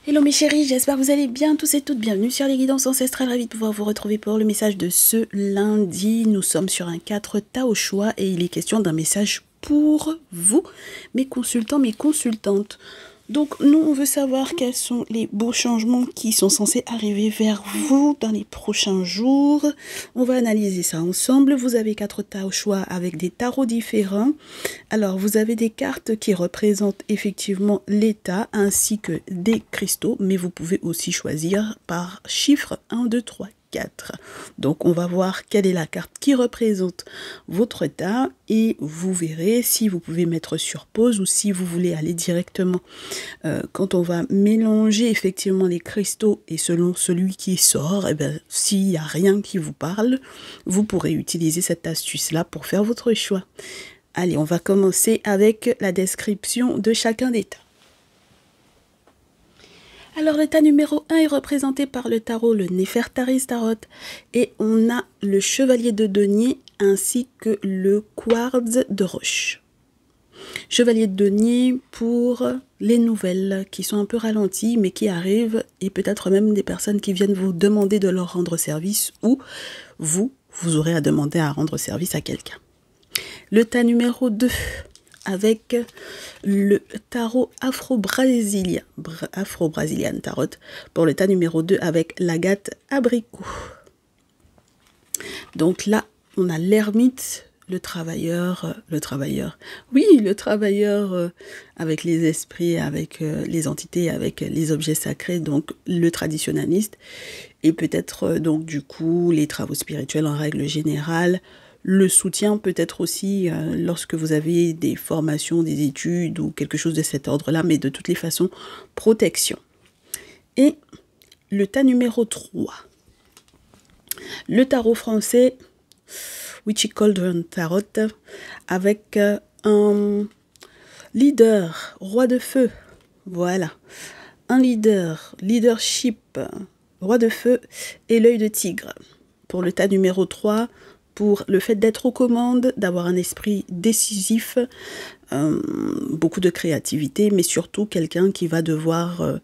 Hello mes chéris, j'espère que vous allez bien tous et toutes. Bienvenue sur les guidances ancestrales, ravi de pouvoir vous retrouver pour le message de ce lundi. Nous sommes sur un 4 tas au choix et il est question d'un message pour vous, mes consultants, mes consultantes. Donc nous, on veut savoir quels sont les beaux changements qui sont censés arriver vers vous dans les prochains jours. On va analyser ça ensemble. Vous avez 4 tas au choix avec des tarots différents. Alors, vous avez des cartes qui représentent effectivement l'état ainsi que des cristaux, mais vous pouvez aussi choisir par chiffre 1, 2, 3, 4. Donc, on va voir quelle est la carte qui représente votre état et vous verrez si vous pouvez mettre sur pause ou si vous voulez aller directement. Quand on va mélanger effectivement les cristaux et selon celui qui sort, s'il n'y a rien qui vous parle, vous pourrez utiliser cette astuce-là pour faire votre choix. Allez, on va commencer avec la description de chacun des tas. Alors, le tas numéro 1 est représenté par le tarot, le Néfertari Tarot. Et on a le chevalier de denier ainsi que le quartz de roche. Chevalier de denier pour les nouvelles qui sont un peu ralenties mais qui arrivent et peut-être même des personnes qui viennent vous demander de leur rendre service ou vous aurez à demander à rendre service à quelqu'un. Le tas numéro 2 avec le tarot afro-brésilien tarot pour le tas numéro 2 avec l'agate abricot. Donc là, on a l'ermite, le travailleur, oui, le travailleur avec les esprits, avec les entités, avec les objets sacrés, donc le traditionnaliste, et peut-être donc du coup les travaux spirituels en règle générale, le soutien peut-être aussi lorsque vous avez des formations, des études ou quelque chose de cet ordre-là, mais de toutes les façons, protection. Et le tas numéro 3, le tarot français, Witchy Cauldron Tarot, avec un leader, roi de feu, voilà, un leadership, roi de feu et l'œil de tigre. Pour le tas numéro 3, pour le fait d'être aux commandes, d'avoir un esprit décisif, beaucoup de créativité, mais surtout quelqu'un qui va devoir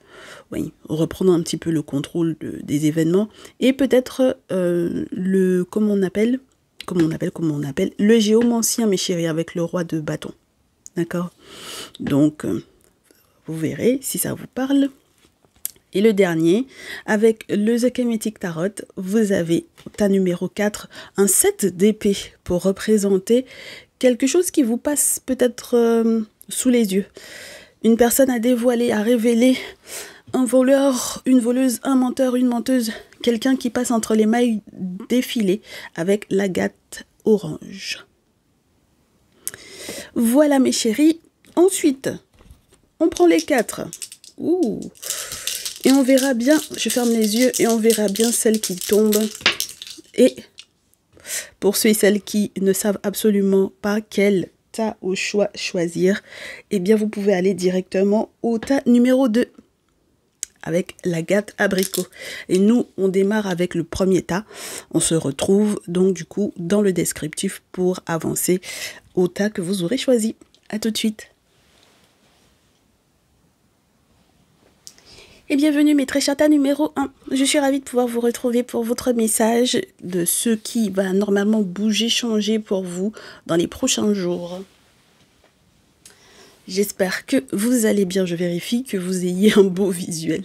reprendre un petit peu le contrôle des événements et peut-être comment on appelle le géomancien, mes chéris, avec le roi de bâton. D'accord? Donc, vous verrez si ça vous parle. Et le dernier, avec le The Kemetic Tarot, vous avez, tas numéro 4, un 7 d'épée pour représenter quelque chose qui vous passe peut-être sous les yeux. Une personne à dévoiler, à révéler, un voleur, une voleuse, un menteur, une menteuse, quelqu'un qui passe entre les mailles défilées avec l'agate orange. Voilà mes chéris. Ensuite, on prend les 4. Ouh. Et on verra bien, je ferme les yeux et on verra bien celles qui tombent. Et pour ceux et celles qui ne savent absolument pas quel tas au choix choisir, eh bien vous pouvez aller directement au tas numéro 2 avec l'agate abricot. Et nous, on démarre avec le premier tas. On se retrouve donc du coup dans le descriptif pour avancer au tas que vous aurez choisi. À tout de suite. Et bienvenue mes très chers tas numéro 1. Je suis ravie de pouvoir vous retrouver pour votre message de ce qui va normalement bouger, changer pour vous dans les prochains jours. J'espère que vous allez bien. Je vérifie que vous ayez un beau visuel.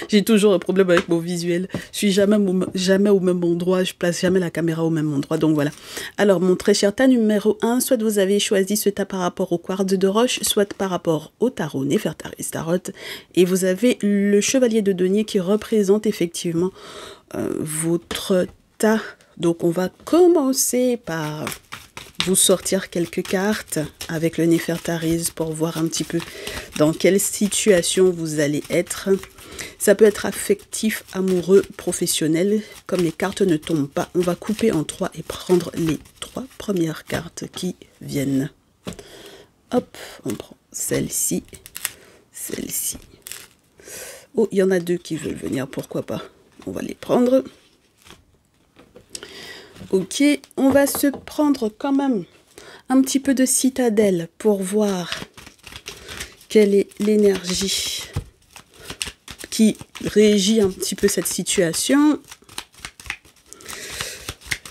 J'ai toujours un problème avec mon visuel. Je suis jamais au même endroit. Je place jamais la caméra au même endroit. Donc voilà. Alors mon très cher tas numéro 1, soit vous avez choisi ce tas par rapport au quartz de roche, soit par rapport au tarot Néfertari Tarot. Et vous avez le chevalier de denier qui représente effectivement votre tas. Donc on va commencer par vous sortir quelques cartes avec le Néfertari pour voir un petit peu dans quelle situation vous allez être. Ça peut être affectif, amoureux, professionnel. Comme les cartes ne tombent pas, on va couper en 3 et prendre les 3 premières cartes qui viennent. Hop, on prend celle-ci, celle-ci. Oh, il y en a 2 qui veulent venir, pourquoi pas. On va les prendre. Ok, on va se prendre quand même un petit peu de citadelle pour voir quelle est l'énergie qui régit un petit peu cette situation.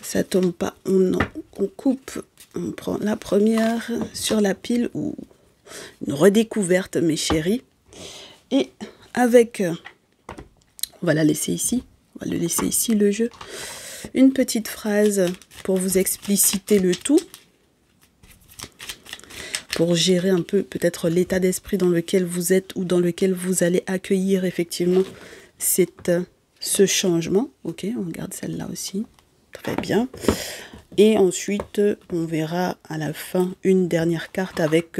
Ça tombe pas, on coupe, on prend la première sur la pile ou une redécouverte, mes chéris. Et avec, on va la laisser ici, on va le laisser ici le jeu. Une petite phrase pour vous expliciter le tout, pour gérer un peu peut-être l'état d'esprit dans lequel vous êtes ou dans lequel vous allez accueillir effectivement ce changement. Ok, on garde celle-là aussi. Très bien. Et ensuite, on verra à la fin une dernière carte avec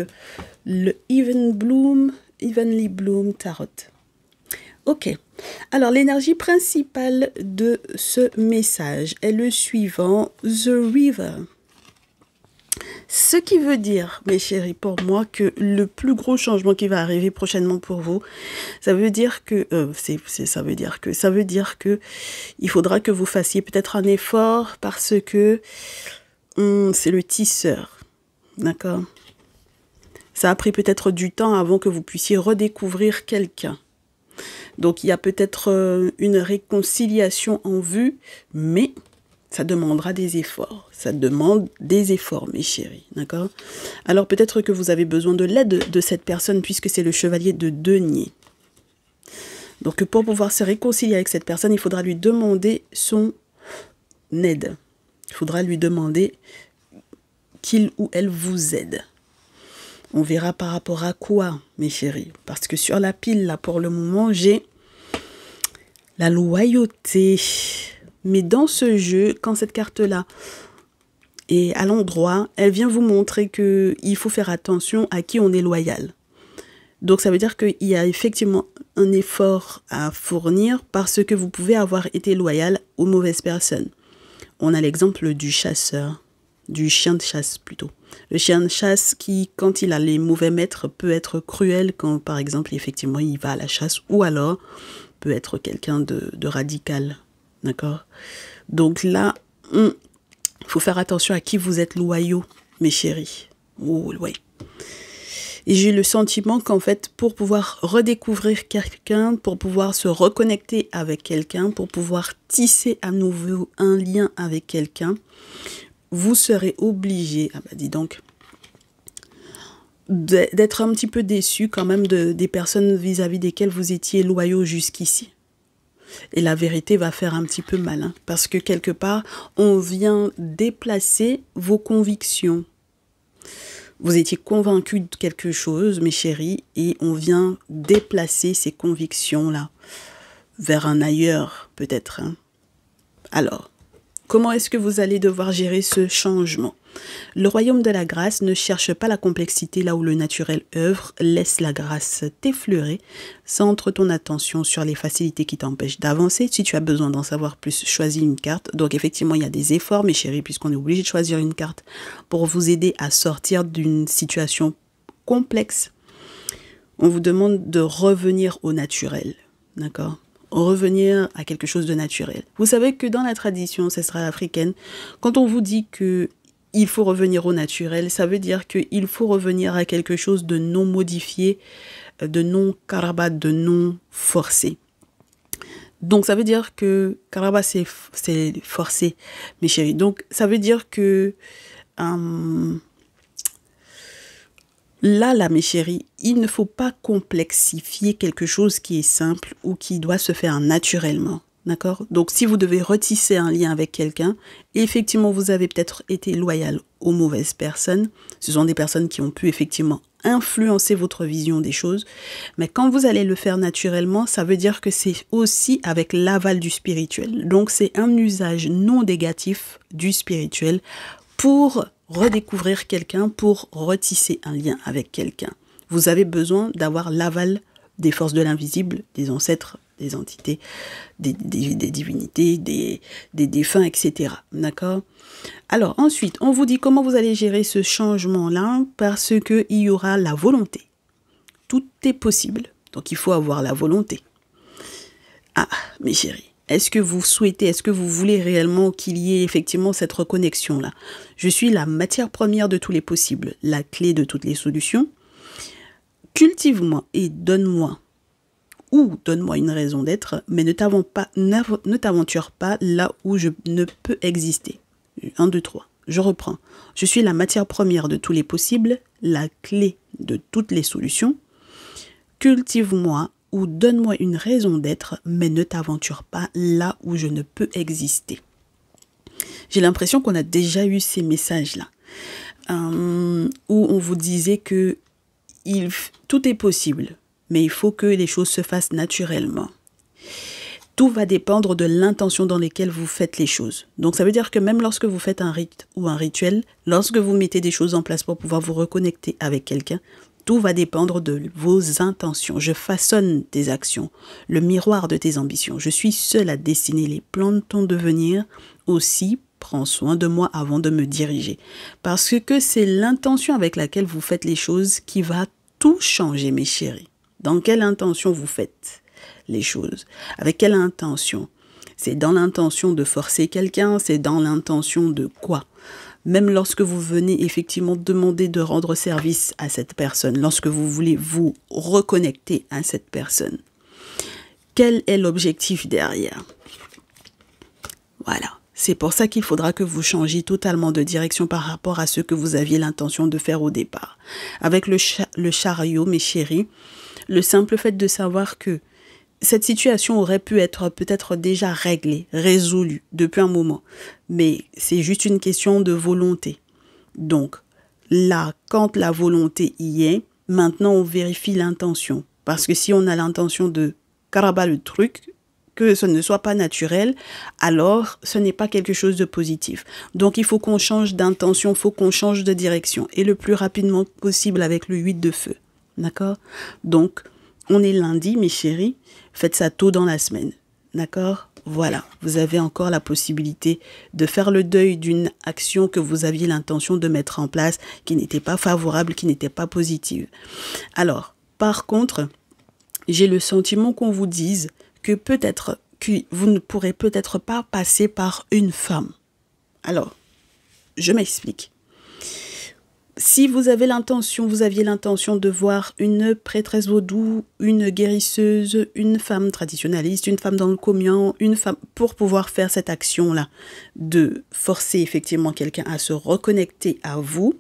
le Evenly Bloom Tarot. Ok. Alors, l'énergie principale de ce message est le suivant, The River. Ce qui veut dire, mes chéris, pour moi, que le plus gros changement qui va arriver prochainement pour vous, ça veut dire que il faudra que vous fassiez peut-être un effort parce que c'est le tisseur, d'accord? Ça a pris peut-être du temps avant que vous puissiez redécouvrir quelqu'un. Donc, il y a peut-être une réconciliation en vue, mais ça demandera des efforts. Ça demande des efforts, mes chéris, d'accord? Alors, peut-être que vous avez besoin de l'aide de cette personne puisque c'est le chevalier de denier. Donc, pour pouvoir se réconcilier avec cette personne, il faudra lui demander son aide. Il faudra lui demander qu'il ou elle vous aide. On verra par rapport à quoi, mes chéris. Parce que sur la pile, là, pour le moment, j'ai la loyauté. Mais dans ce jeu, quand cette carte-là est à l'endroit, elle vient vous montrer qu'il faut faire attention à qui on est loyal. Donc, ça veut dire qu'il y a effectivement un effort à fournir parce que vous pouvez avoir été loyal aux mauvaises personnes. On a l'exemple du chasseur, du chien de chasse plutôt. Le chien de chasse qui, quand il a les mauvais maîtres, peut être cruel quand, par exemple, effectivement, il va à la chasse ou alors peut être quelqu'un de radical. D'accord? Donc là, il faut faire attention à qui vous êtes loyaux, mes chéris. Oh, ouais. Et j'ai le sentiment qu'en fait, pour pouvoir redécouvrir quelqu'un, pour pouvoir se reconnecter avec quelqu'un, pour pouvoir tisser à nouveau un lien avec quelqu'un, vous serez obligé, dis donc, d'être un petit peu déçu quand même des personnes vis-à-vis desquelles vous étiez loyaux jusqu'ici. Et la vérité va faire un petit peu mal, hein, parce que quelque part, on vient déplacer vos convictions. Vous étiez convaincu de quelque chose, mes chéris, et on vient déplacer ces convictions-là vers un ailleurs, peut-être. Hein. Alors, comment est-ce que vous allez devoir gérer ce changement? Le royaume de la grâce ne cherche pas la complexité là où le naturel œuvre, laisse la grâce t'effleurer, centre ton attention sur les facilités qui t'empêchent d'avancer. Si tu as besoin d'en savoir plus, choisis une carte. Donc effectivement, il y a des efforts, mes chéris, puisqu'on est obligé de choisir une carte pour vous aider à sortir d'une situation complexe. On vous demande de revenir au naturel, d'accord ? Revenir à quelque chose de naturel. Vous savez que dans la tradition ancestrale africaine, quand on vous dit que il faut revenir au naturel, ça veut dire qu'il faut revenir à quelque chose de non modifié, de non karaba, de non forcé. Donc ça veut dire que karaba c'est forcé, mes chéris. Donc ça veut dire que là, mes chéris, il ne faut pas complexifier quelque chose qui est simple ou qui doit se faire naturellement. D'accord? Donc, si vous devez retisser un lien avec quelqu'un, effectivement, vous avez peut-être été loyal aux mauvaises personnes. Ce sont des personnes qui ont pu effectivement influencer votre vision des choses. Mais quand vous allez le faire naturellement, ça veut dire que c'est aussi avec l'aval du spirituel. Donc, c'est un usage non négatif du spirituel pour redécouvrir quelqu'un, pour retisser un lien avec quelqu'un. Vous avez besoin d'avoir l'aval des forces de l'invisible, des ancêtres, des entités, des divinités, des défunts, etc. D'accord? Alors, ensuite, on vous dit comment vous allez gérer ce changement-là, parce qu'il y aura la volonté. Tout est possible, donc il faut avoir la volonté. Ah, mes chéris, est-ce que vous souhaitez, est-ce que vous voulez réellement qu'il y ait effectivement cette reconnexion-là? Je suis la matière première de tous les possibles, la clé de toutes les solutions. Cultive-moi et donne-moi ou donne-moi une raison d'être, mais ne t'aventure pas là où je ne peux exister. 1, 2, 3. Je reprends. Je suis la matière première de tous les possibles, la clé de toutes les solutions. Cultive-moi ou donne-moi une raison d'être, mais ne t'aventure pas là où je ne peux exister. J'ai l'impression qu'on a déjà eu ces messages-là, où on vous disait que tout est possible, mais il faut que les choses se fassent naturellement. Tout va dépendre de l'intention dans laquelle vous faites les choses. Donc ça veut dire que même lorsque vous faites un rite ou un rituel, lorsque vous mettez des choses en place pour pouvoir vous reconnecter avec quelqu'un, tout va dépendre de vos intentions. Je façonne tes actions, le miroir de tes ambitions. Je suis seule à dessiner les plans de ton devenir. Aussi, prends soin de moi avant de me diriger. Parce que c'est l'intention avec laquelle vous faites les choses qui va tout changer, mes chéris. Dans quelle intention vous faites les choses? Avec quelle intention? C'est dans l'intention de forcer quelqu'un? C'est dans l'intention de quoi? Même lorsque vous venez effectivement demander de rendre service à cette personne, lorsque vous voulez vous reconnecter à cette personne, quel est l'objectif derrière? Voilà. C'est pour ça qu'il faudra que vous changiez totalement de direction par rapport à ce que vous aviez l'intention de faire au départ. Avec le chariot, mes chéris, le simple fait de savoir que cette situation aurait pu être peut-être déjà réglée, résolue depuis un moment. Mais c'est juste une question de volonté. Donc là, quand la volonté y est, maintenant on vérifie l'intention. Parce que si on a l'intention de carabat le truc, que ce ne soit pas naturel, alors ce n'est pas quelque chose de positif. Donc il faut qu'on change d'intention, il faut qu'on change de direction. Et le plus rapidement possible avec le 8 de feu. D'accord? Donc, on est lundi, mes chéris. Faites ça tôt dans la semaine. D'accord? Voilà. Vous avez encore la possibilité de faire le deuil d'une action que vous aviez l'intention de mettre en place, qui n'était pas favorable, qui n'était pas positive. Alors, par contre, j'ai le sentiment qu'on vous dise que peut-être que vous ne pourrez peut-être pas passer par une femme. Alors, je m'explique. Si vous aviez l'intention de voir une prêtresse vaudou, une guérisseuse, une femme traditionnaliste, une femme dans le commun, une femme pour pouvoir faire cette action-là, de forcer effectivement quelqu'un à se reconnecter à vous,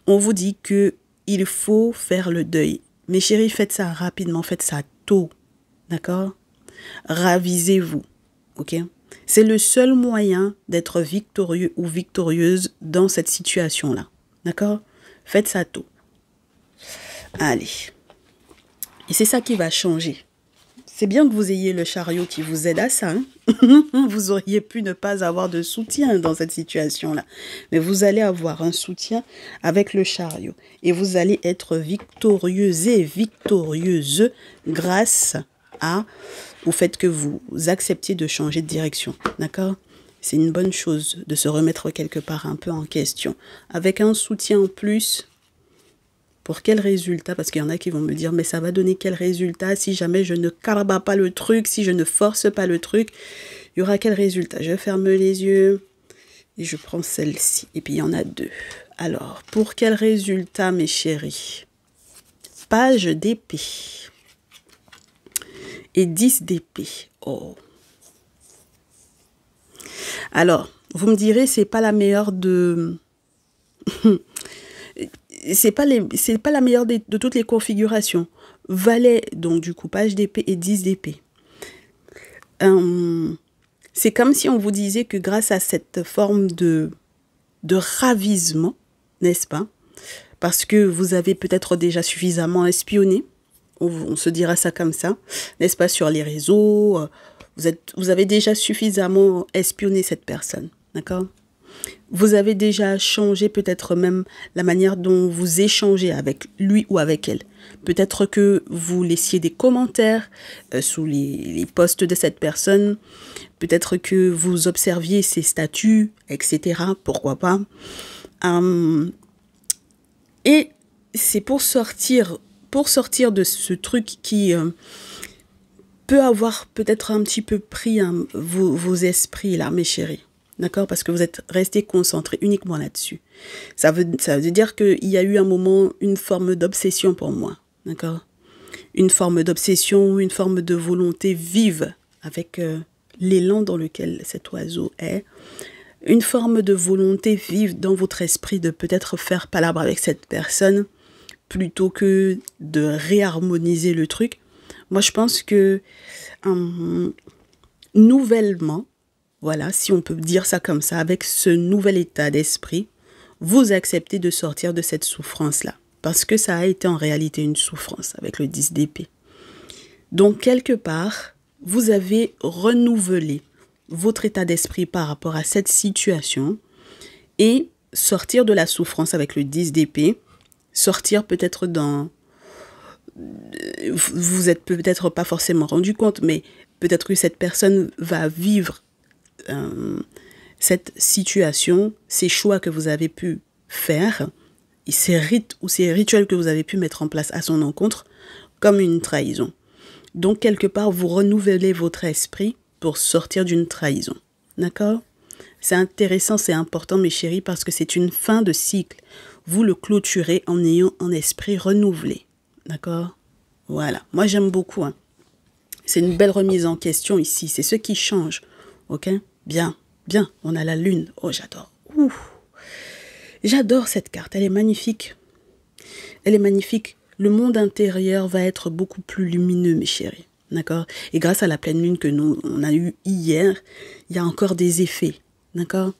on vous dit que il faut faire le deuil. Mes chéris, faites ça rapidement, faites ça tôt, d'accord? Ravisez-vous, ok? C'est le seul moyen d'être victorieux ou victorieuse dans cette situation-là. D'accord? Faites ça tôt. Allez. Et c'est ça qui va changer. C'est bien que vous ayez le chariot qui vous aide à ça. Hein? Vous auriez pu ne pas avoir de soutien dans cette situation-là. Mais vous allez avoir un soutien avec le chariot. Et vous allez être victorieux et victorieuse grâce au fait que vous acceptiez de changer de direction. D'accord? C'est une bonne chose de se remettre quelque part un peu en question. Avec un soutien en plus, pour quel résultat? Parce qu'il y en a qui vont me dire, mais ça va donner quel résultat si jamais je ne carabats pas le truc, si je ne force pas le truc? Il y aura quel résultat? Je ferme les yeux et je prends celle-ci. Et puis il y en a deux. Alors, pour quel résultat, mes chéris? Page d'épée. Et 10 d'épée. Oh. Alors, vous me direz, c'est pas la meilleure de... c'est pas la meilleure de toutes les configurations. Valet, donc du coup, page d'épée et 10 d'épée. C'est comme si on vous disait que grâce à cette forme de ravisement, n'est-ce pas? Parce que vous avez peut-être déjà suffisamment espionné, on se dira ça comme ça, n'est-ce pas, sur les réseaux, vous avez déjà suffisamment espionné cette personne, d'accord? Vous avez déjà changé peut-être même la manière dont vous échangez avec lui ou avec elle. Peut-être que vous laissiez des commentaires sous les posts de cette personne. Peut-être que vous observiez ses statuts, etc. Pourquoi pas. Et c'est pour sortir de ce truc qui peut avoir peut-être un petit peu pris vos esprits là, mes chéris. D'accord? Parce que vous êtes restés concentrés uniquement là-dessus. Ça veut dire qu'il y a eu un moment, une forme d'obsession pour moi. D'accord? une forme d'obsession, une forme de volonté vive avec l'élan dans lequel cet oiseau est, une forme de volonté vive dans votre esprit de peut-être faire palabre avec cette personne plutôt que de réharmoniser le truc. Moi, je pense que nouvellement, voilà, si on peut dire ça comme ça, avec ce nouvel état d'esprit, vous acceptez de sortir de cette souffrance-là. Parce que ça a été en réalité une souffrance avec le 10 d'épée. Donc, quelque part, vous avez renouvelé votre état d'esprit par rapport à cette situation et sortir de la souffrance avec le 10 d'épée, sortir peut-être dans... Vous êtes peut-être pas forcément rendu compte, mais peut-être que cette personne va vivre cette situation, ces choix que vous avez pu faire, et ces rites ou ces rituels que vous avez pu mettre en place à son encontre, comme une trahison. Donc, quelque part, vous renouvelez votre esprit pour sortir d'une trahison. D'accord? C'est intéressant, c'est important, mes chéris, parce que c'est une fin de cycle. Vous le clôturez en ayant un esprit renouvelé. D'accord? Voilà. Moi, j'aime beaucoup. Hein. C'est une belle remise en question ici. C'est ce qui change. Ok? Bien, bien. On a la lune. Oh, j'adore. Ouh. J'adore cette carte. Elle est magnifique. Elle est magnifique. Le monde intérieur va être beaucoup plus lumineux, mes chéris. D'accord? Et grâce à la pleine lune que nous, on a eue hier, il y a encore des effets. D'accord?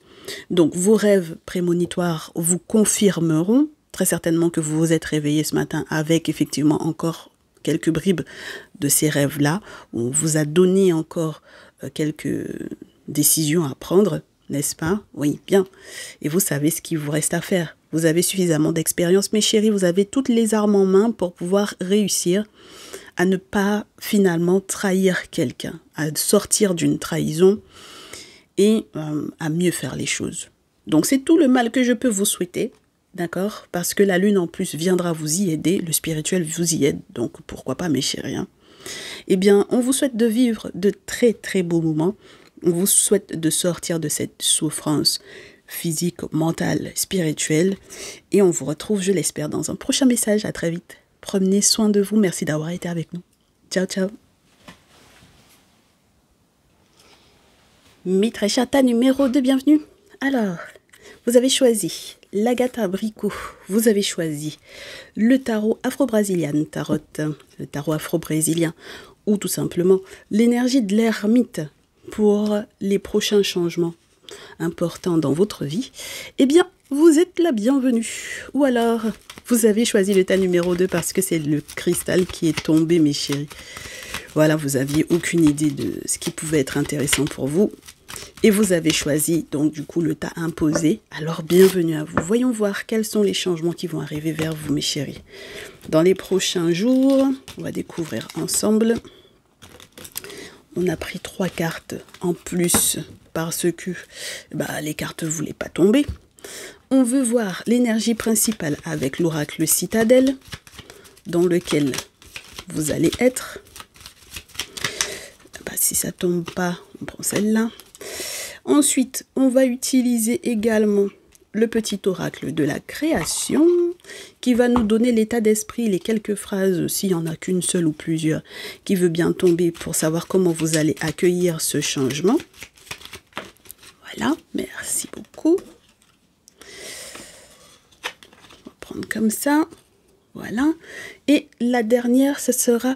Donc, vos rêves prémonitoires vous confirmeront très certainement que vous vous êtes réveillé ce matin avec effectivement encore quelques bribes de ces rêves-là. On vous a donné encore quelques décisions à prendre, n'est-ce pas? Oui, bien. Et vous savez ce qu'il vous reste à faire. Vous avez suffisamment d'expérience, mes chéris. Vous avez toutes les armes en main pour pouvoir réussir à ne pas finalement trahir quelqu'un, à sortir d'une trahison et à mieux faire les choses. Donc c'est tout le mal que je peux vous souhaiter, d'accord? Parce que la lune en plus viendra vous y aider, le spirituel vous y aide, donc pourquoi pas mes chéris. Hein? Eh bien, on vous souhaite de vivre de très très beaux moments, on vous souhaite de sortir de cette souffrance physique, mentale, spirituelle, et on vous retrouve, je l'espère, dans un prochain message. À très vite. Prenez soin de vous, merci d'avoir été avec nous. Ciao, ciao. Mitre Chata numéro 2, bienvenue. Alors, vous avez choisi l'Agatha Abricot, vous avez choisi le tarot afro-brésilien, tarot, le tarot afro-brésilien, ou tout simplement l'énergie de l'ermite pour les prochains changements importants dans votre vie, eh bien, vous êtes la bienvenue. Ou alors, vous avez choisi le tas numéro 2 parce que c'est le cristal qui est tombé, mes chéris. Voilà, vous n'aviez aucune idée de ce qui pouvait être intéressant pour vous. Et vous avez choisi, donc, du coup, le tas imposé. Alors, bienvenue à vous. Voyons voir quels sont les changements qui vont arriver vers vous, mes chéris. Dans les prochains jours, on va découvrir ensemble. On a pris 3 cartes en plus parce que les cartes ne voulaient pas tomber. On veut voir l'énergie principale avec l'oracle Citadelle dans lequel vous allez être. Si ça ne tombe pas, on prend celle-là. Ensuite, on va utiliser également le petit oracle de la création qui va nous donner l'état d'esprit, les quelques phrases, s'il n'y en a qu'une seule ou plusieurs, qui veut bien tomber pour savoir comment vous allez accueillir ce changement. Voilà, merci beaucoup. On va prendre comme ça. Voilà. Et la dernière, ce sera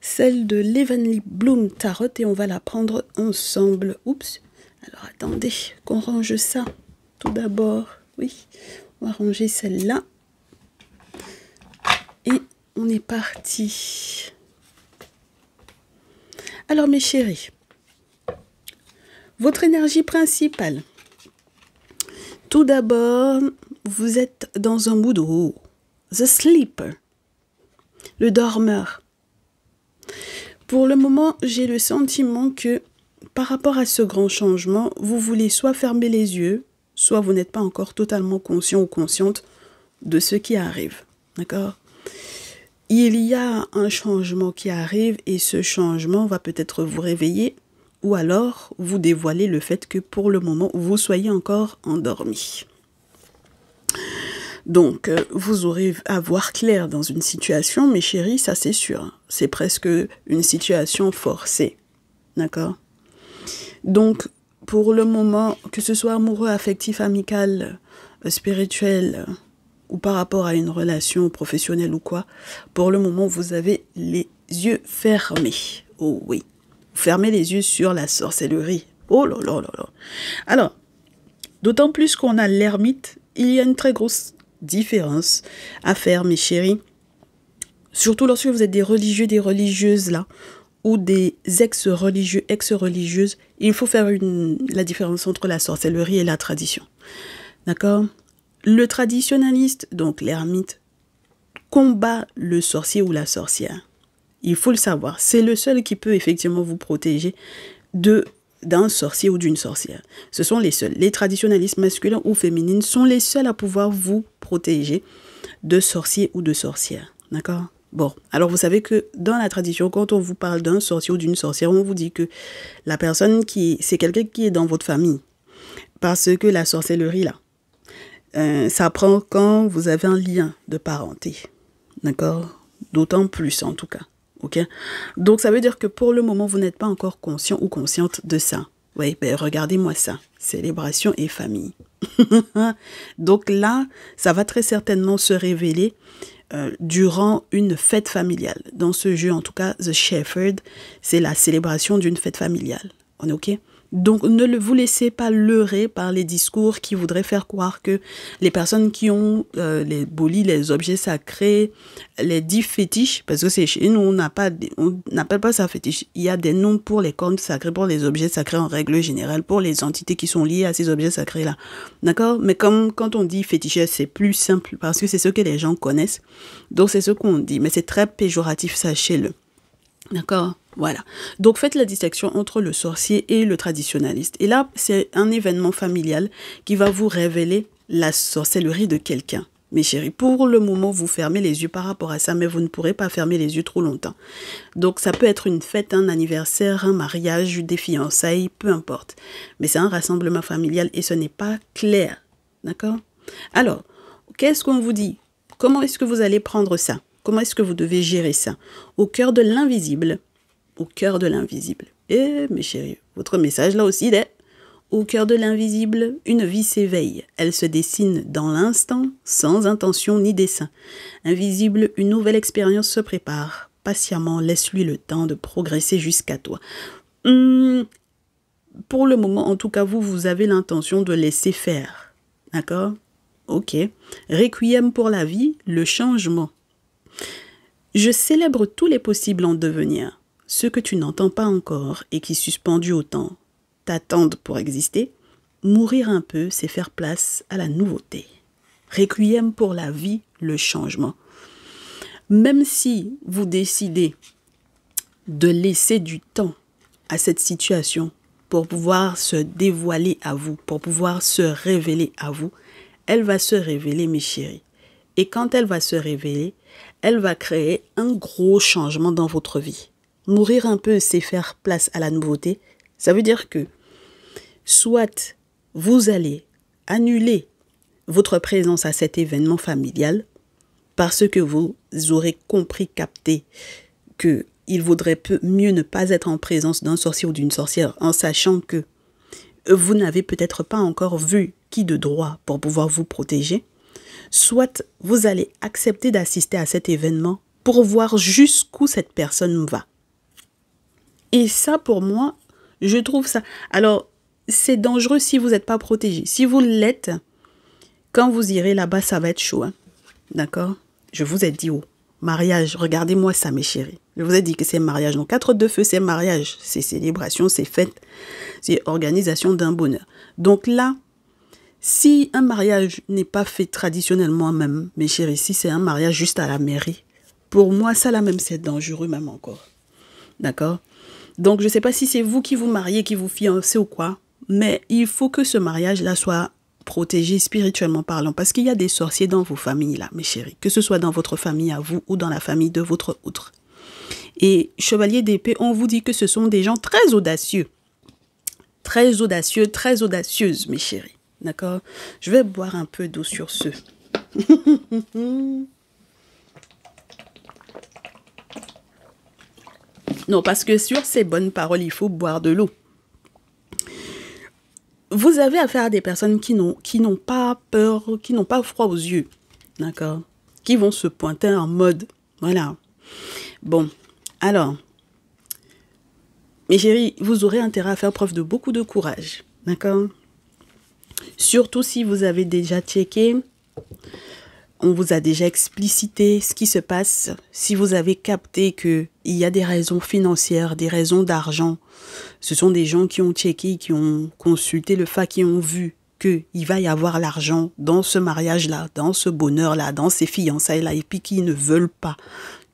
celle de l'Heavenly Bloom Tarot et on va la prendre ensemble. Oups. Alors attendez qu'on range ça tout d'abord. Oui, on va ranger celle-là. Et on est parti. Alors mes chéris, votre énergie principale. Tout d'abord, vous êtes dans un mood The Sleeper, le dormeur. Pour le moment, j'ai le sentiment que par rapport à ce grand changement, vous voulez soit fermer les yeux, soit vous n'êtes pas encore totalement conscient ou consciente de ce qui arrive. D'accord? Il y a un changement qui arrive et ce changement va peut-être vous réveiller ou alors vous dévoiler le fait que pour le moment, vous soyez encore endormi. Donc, vous aurez à voir clair dans une situation, mes chéris, ça c'est sûr. C'est presque une situation forcée. D'accord? Donc, pour le moment, que ce soit amoureux, affectif, amical, spirituel, ou par rapport à une relation professionnelle ou quoi, pour le moment, vous avez les yeux fermés. Oh oui. Fermez les yeux sur la sorcellerie. Oh là là là là. Alors, d'autant plus qu'on a l'ermite, il y a une très grosse différence à faire, mes chéris. Surtout lorsque vous êtes des religieux, des religieuses là, ou des ex-religieux, ex-religieuses, il faut faire la différence entre la sorcellerie et la tradition. D'accord? Le traditionnaliste, donc l'ermite, combat le sorcier ou la sorcière. Il faut le savoir. C'est le seul qui peut effectivement vous protéger d'un sorcier ou d'une sorcière. Ce sont les seuls. Les traditionnalistes masculins ou féminines sont les seuls à pouvoir vous protéger de sorciers ou de sorcières. D'accord? Bon, alors vous savez que dans la tradition, quand on vous parle d'un sorcier ou d'une sorcière, on vous dit que la personne c'est quelqu'un qui est dans votre famille. Parce que la sorcellerie, là, ça prend quand vous avez un lien de parenté. D'accord? D'autant plus, en tout cas. Ok? Donc, ça veut dire que pour le moment, vous n'êtes pas encore conscient ou consciente de ça. Oui, ben regardez-moi ça. Célébration et famille. Donc là, ça va très certainement se révéler durant une fête familiale. Dans ce jeu, en tout cas, The Shepherd, c'est la célébration d'une fête familiale. On est OK? Donc, ne vous laissez pas leurrer par les discours qui voudraient faire croire que les personnes qui ont les bolis, les objets sacrés, les dits fétiches, parce que c'est chez nous, on n'appelle pas ça fétiche. Il y a des noms pour les cornes sacrées, pour les objets sacrés en règle générale, pour les entités qui sont liées à ces objets sacrés-là. D'accord? Mais comme quand on dit féticheur, c'est plus simple parce que c'est ce que les gens connaissent. Donc, c'est ce qu'on dit. Mais c'est très péjoratif, sachez-le. D'accord? Voilà. Donc, faites la distinction entre le sorcier et le traditionnaliste. Et là, c'est un événement familial qui va vous révéler la sorcellerie de quelqu'un. Mes chéris, pour le moment, vous fermez les yeux par rapport à ça, mais vous ne pourrez pas fermer les yeux trop longtemps. Donc, ça peut être une fête, un anniversaire, un mariage, des fiançailles, peu importe. Mais c'est un rassemblement familial et ce n'est pas clair. D'accord? Alors, qu'est-ce qu'on vous dit? Comment est-ce que vous allez prendre ça? Comment est-ce que vous devez gérer ça? Au cœur de l'invisible. Au cœur de l'invisible. Et mes chéris, votre message là aussi est au cœur de l'invisible, une vie s'éveille. Elle se dessine dans l'instant, sans intention ni dessein. Invisible, une nouvelle expérience se prépare. Patiemment, laisse-lui le temps de progresser jusqu'à toi. Pour le moment, en tout cas, vous avez l'intention de laisser faire. D'accord? Ok. Requiem pour la vie, le changement. Je célèbre tous les possibles en devenir. Ceux que tu n'entends pas encore et qui, suspendus au temps, t'attendent pour exister. Mourir un peu, c'est faire place à la nouveauté. Requiem pour la vie, le changement. Même si vous décidez de laisser du temps à cette situation pour pouvoir se dévoiler à vous, pour pouvoir se révéler à vous, elle va se révéler, mes chéris. Et quand elle va se révéler, elle va créer un gros changement dans votre vie. Mourir un peu, c'est faire place à la nouveauté. Ça veut dire que soit vous allez annuler votre présence à cet événement familial parce que vous aurez compris, capté qu'il vaudrait mieux ne pas être en présence d'un sorcier ou d'une sorcière en sachant que vous n'avez peut-être pas encore vu qui de droit pour pouvoir vous protéger. Soit vous allez accepter d'assister à cet événement pour voir jusqu'où cette personne va. Et ça, pour moi, je trouve ça... Alors, c'est dangereux si vous n'êtes pas protégé. Si vous l'êtes, quand vous irez là-bas, ça va être chaud. Hein? D'accord? Je vous ai dit, oh, mariage, regardez-moi ça, mes chéris. Je vous ai dit que c'est mariage. Donc, 4 de feu, c'est mariage. C'est célébration, c'est fête. C'est organisation d'un bonheur. Donc là, si un mariage n'est pas fait traditionnellement même, mes chéris, si c'est un mariage juste à la mairie, pour moi, ça là même, c'est dangereux même encore. D'accord? Donc, je ne sais pas si c'est vous qui vous mariez, qui vous fiancez ou quoi, mais il faut que ce mariage-là soit protégé spirituellement parlant, parce qu'il y a des sorciers dans vos familles là, mes chéris, que ce soit dans votre famille à vous ou dans la famille de votre autre. Et chevalier d'épée, on vous dit que ce sont des gens très audacieux, très audacieuses, mes chéris. D'accord? Je vais boire un peu d'eau sur ce. Non, parce que sur ces bonnes paroles, il faut boire de l'eau. Vous avez affaire à des personnes qui n'ont pas peur, qui n'ont pas froid aux yeux. D'accord? Qui vont se pointer en mode, voilà. Bon, alors, mes chéris, vous aurez intérêt à faire preuve de beaucoup de courage. D'accord? Surtout si vous avez déjà checké, on vous a déjà explicité ce qui se passe. Si vous avez capté qu'il y a des raisons financières, des raisons d'argent, ce sont des gens qui ont checké, qui ont consulté le fait, qui ont vu qu'il va y avoir l'argent dans ce mariage-là, dans ce bonheur-là, dans ces fiançailles-là, et puis qui ne veulent pas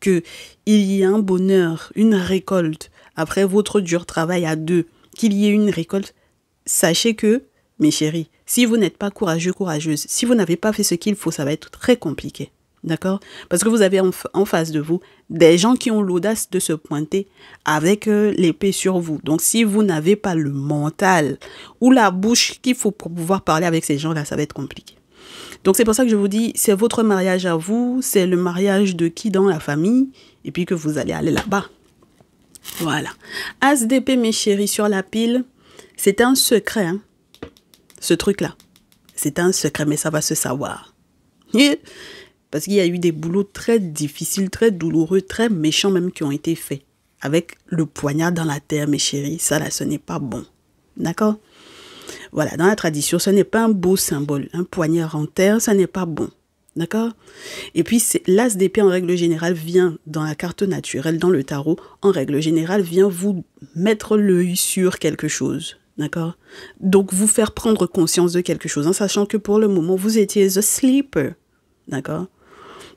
qu'il y ait un bonheur, une récolte, après votre dur travail à deux, qu'il y ait une récolte. Sachez que, mes chéris, si vous n'êtes pas courageux, courageuse, si vous n'avez pas fait ce qu'il faut, ça va être très compliqué. D'accord? Parce que vous avez en face de vous des gens qui ont l'audace de se pointer avec l'épée sur vous. Donc, si vous n'avez pas le mental ou la bouche qu'il faut pour pouvoir parler avec ces gens-là, ça va être compliqué. Donc, c'est pour ça que je vous dis, c'est votre mariage à vous, c'est le mariage de qui dans la famille, et puis que vous allez aller là-bas. Voilà. As d'épée, mes chéris, sur la pile, c'est un secret, hein, ce truc-là. C'est un secret, mais ça va se savoir. Parce qu'il y a eu des boulots très difficiles, très douloureux, très méchants même qui ont été faits. Avec le poignard dans la terre, mes chéris, ça là, ce n'est pas bon. D'accord? Voilà, dans la tradition, ce n'est pas un beau symbole. Un poignard en terre, ça n'est pas bon. D'accord? Et puis, l'as d'épée, en règle générale, vient dans la carte naturelle, dans le tarot, en règle générale, vient vous mettre l'œil sur quelque chose. D'accord? Donc, vous faire prendre conscience de quelque chose, en sachant que pour le moment, vous étiez a sleeper. D'accord?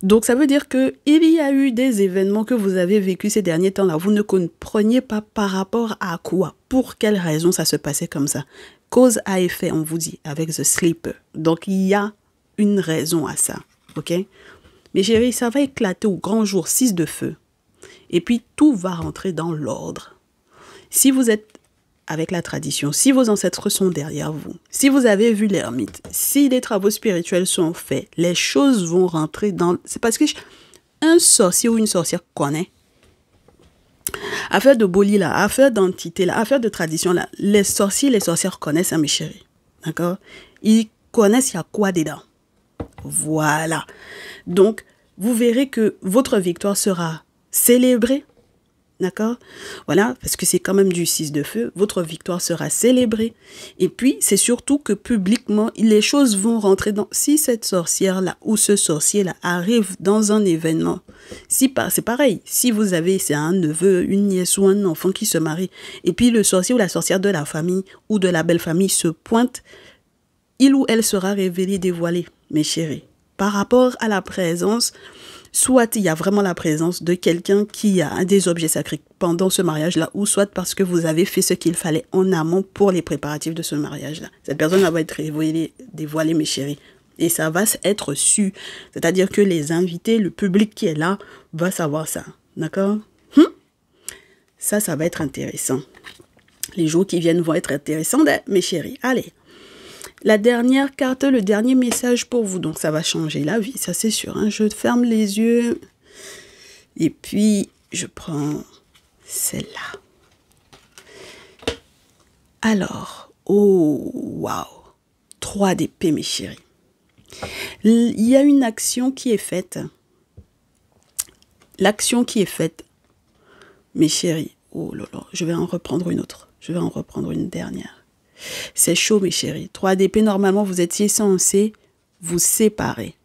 Donc, ça veut dire qu'il y a eu des événements que vous avez vécus ces derniers temps-là. Vous ne compreniez pas par rapport à quoi, pour quelle raison ça se passait comme ça. Cause à effet, on vous dit, avec The Sleeper. Donc, il y a une raison à ça. OK? Mais chérie, ça va éclater au grand jour, 6 de feu. Et puis, tout va rentrer dans l'ordre. Si vous êtes avec la tradition, si vos ancêtres sont derrière vous, si vous avez vu l'ermite, si les travaux spirituels sont faits, les choses vont rentrer dans... C'est parce que un sorcier ou une sorcière connaît. Affaire de boli là, affaire d'entité là, affaire de tradition là, les sorciers et les sorcières connaissent, hein, mes chéris. D'accord? Ils connaissent il y a quoi dedans. Voilà. Donc, vous verrez que votre victoire sera célébrée. D'accord? Voilà, parce que c'est quand même du 6 de feu. Votre victoire sera célébrée. Et puis, c'est surtout que publiquement, les choses vont rentrer dans... Si cette sorcière-là ou ce sorcier-là arrive dans un événement, c'est pareil. Si vous avez, c'est un neveu, une nièce ou un enfant qui se marie, et puis le sorcier ou la sorcière de la famille ou de la belle famille se pointe, il ou elle sera révélé, dévoilé, mes chéris. Par rapport à la présence... Soit il y a vraiment la présence de quelqu'un qui a des objets sacrés pendant ce mariage-là, ou soit parce que vous avez fait ce qu'il fallait en amont pour les préparatifs de ce mariage-là. Cette personne va être révélée, dévoilée, mes chéris. Et ça va être su. C'est-à-dire que les invités, le public qui est là, va savoir ça. D'accord? Ça va être intéressant. Les jours qui viennent vont être intéressants, mes chéris. Allez. La dernière carte, le dernier message pour vous. Donc, ça va changer la vie, ça c'est sûr. Hein. Je ferme les yeux. Et puis, je prends celle-là. Alors, oh, waouh. 3 d'épée, mes chéris. Il y a une action qui est faite. L'action qui est faite, mes chéris. Oh là là, je vais en reprendre une autre. Je vais en reprendre une dernière. C'est chaud, mes chéris. 3 d'épée, normalement, vous étiez censés vous séparer.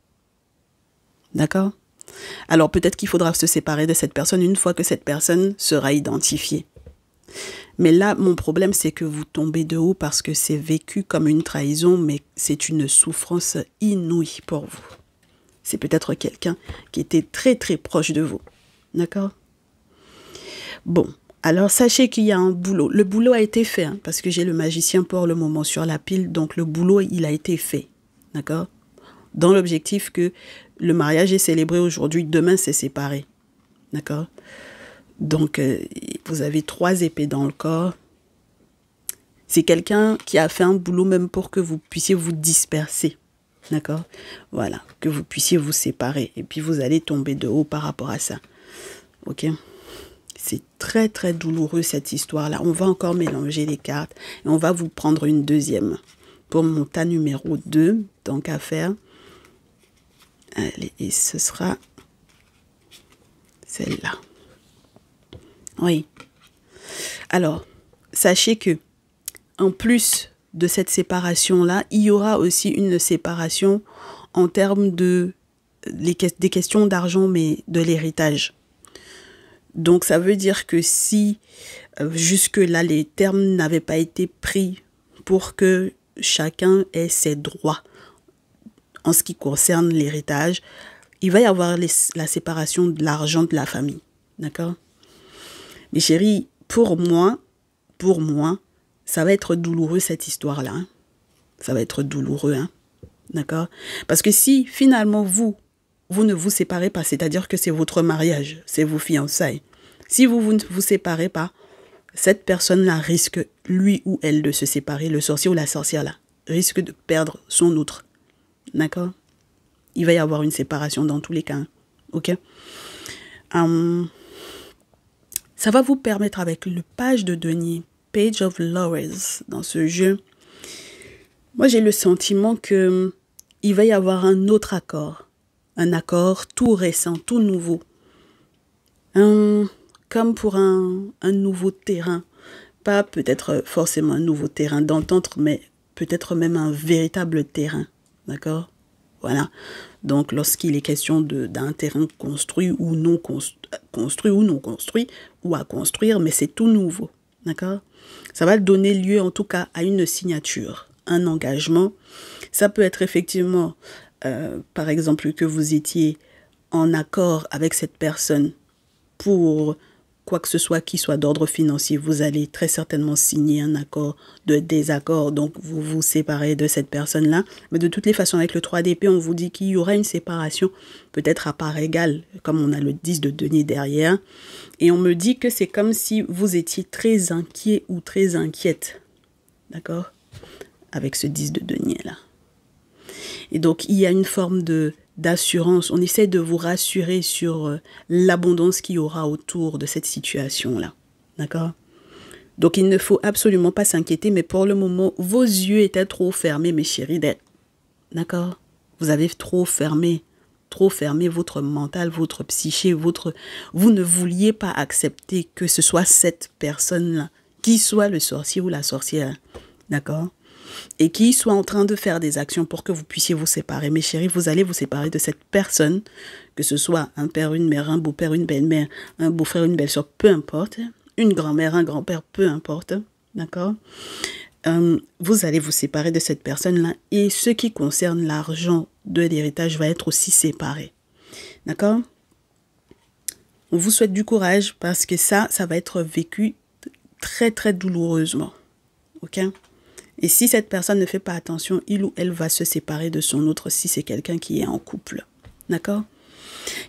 D'accord? Alors, peut-être qu'il faudra se séparer de cette personne une fois que cette personne sera identifiée. Mais là, mon problème, c'est que vous tombez de haut parce que c'est vécu comme une trahison, mais c'est une souffrance inouïe pour vous. C'est peut-être quelqu'un qui était très, très proche de vous. D'accord? Bon. Alors, sachez qu'il y a un boulot. Le boulot a été fait, hein, parce que j'ai le magicien pour le moment sur la pile. Donc, le boulot, il a été fait. D'accord? Dans l'objectif que le mariage est célébré aujourd'hui, demain, c'est séparé. D'accord? Donc, vous avez 3 épées dans le corps. C'est quelqu'un qui a fait un boulot même pour que vous puissiez vous disperser. D'accord? Voilà, que vous puissiez vous séparer. Et puis vous allez tomber de haut par rapport à ça. Ok? C'est très très douloureux cette histoire-là. On va encore mélanger les cartes. Et on va vous prendre une deuxième. Pour mon tas numéro 2, tant qu'à faire. Allez, et ce sera celle-là. Oui. Alors, sachez que, en plus de cette séparation-là, il y aura aussi une séparation en termes de des questions d'argent, mais de l'héritage. Donc, ça veut dire que si jusque-là, les termes n'avaient pas été pris pour que chacun ait ses droits en ce qui concerne l'héritage, il va y avoir la séparation de l'argent de la famille. D'accord? Mes chéris, pour moi, ça va être douloureux cette histoire-là. Hein. Ça va être douloureux. Hein. D'accord? Parce que si finalement vous ne vous séparez pas, c'est-à-dire que c'est votre mariage, c'est vos fiançailles. Si vous ne vous séparez pas, cette personne-là risque, lui ou elle, de se séparer. Le sorcier ou la sorcière-là risque de perdre son outre. D'accord? Il va y avoir une séparation dans tous les cas. Hein. Ok? Ça va vous permettre avec le page de denier, Page of Lovers, dans ce jeu. Moi, j'ai le sentiment que il va y avoir un autre accord. Un accord tout récent, tout nouveau. Comme pour un nouveau terrain. Pas peut-être forcément un nouveau terrain d'entente, mais peut-être même un véritable terrain. D'accord? Voilà. Donc, lorsqu'il est question d'un terrain construit ou non construit, ou à construire, mais c'est tout nouveau. D'accord? Ça va donner lieu, en tout cas, à une signature, un engagement. Ça peut être effectivement, par exemple, que vous étiez en accord avec cette personne pour quoi que ce soit qui soit d'ordre financier. Vous allez très certainement signer un accord de désaccord, donc vous vous séparez de cette personne-là. Mais de toutes les façons, avec le 3 d'épée, on vous dit qu'il y aura une séparation, peut-être à part égale, comme on a le 10 de denier derrière. Et on me dit que c'est comme si vous étiez très inquiet ou très inquiète. D'accord? Avec ce 10 de denier-là. Et donc, il y a une forme d'assurance. On essaie de vous rassurer sur l'abondance qu'il y aura autour de cette situation-là. D'accord? Donc, il ne faut absolument pas s'inquiéter, mais pour le moment, vos yeux étaient trop fermés, mes chéris. D'accord? Vous avez trop fermé votre mental, votre psyché, vous ne vouliez pas accepter que ce soit cette personne-là, qui soit le sorcier ou la sorcière. D'accord? Et qui soit en train de faire des actions pour que vous puissiez vous séparer. Mes chéris, vous allez vous séparer de cette personne, que ce soit un père, une mère, un beau-père, une belle-mère, un beau-frère, une belle-sœur, peu importe, une grand-mère, un grand-père, peu importe, d'accord? Vous allez vous séparer de cette personne-là et ce qui concerne l'argent de l'héritage va être aussi séparé, d'accord? On vous souhaite du courage parce que ça va être vécu très, très douloureusement, ok? Et si cette personne ne fait pas attention, il ou elle va se séparer de son autre si c'est quelqu'un qui est en couple. D'accord?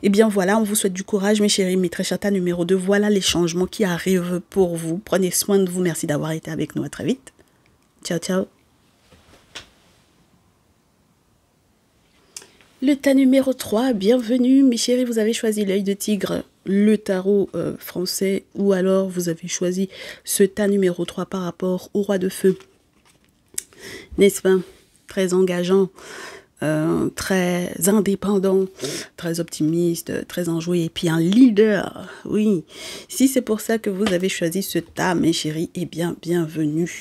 Eh bien voilà, on vous souhaite du courage, mes chéris, mes très chata numéro 2. Voilà les changements qui arrivent pour vous. Prenez soin de vous. Merci d'avoir été avec nous. À très vite. Ciao, ciao. Le tas numéro 3, bienvenue. Mes chéris, vous avez choisi l'œil de tigre, le tarot français, ou alors vous avez choisi ce tas numéro 3 par rapport au roi de feu. N'est-ce pas? Très engageant, très indépendant, très optimiste, très enjoué, et puis un leader, oui. Si c'est pour ça que vous avez choisi ce tas, mes chéris, eh bien, bienvenue.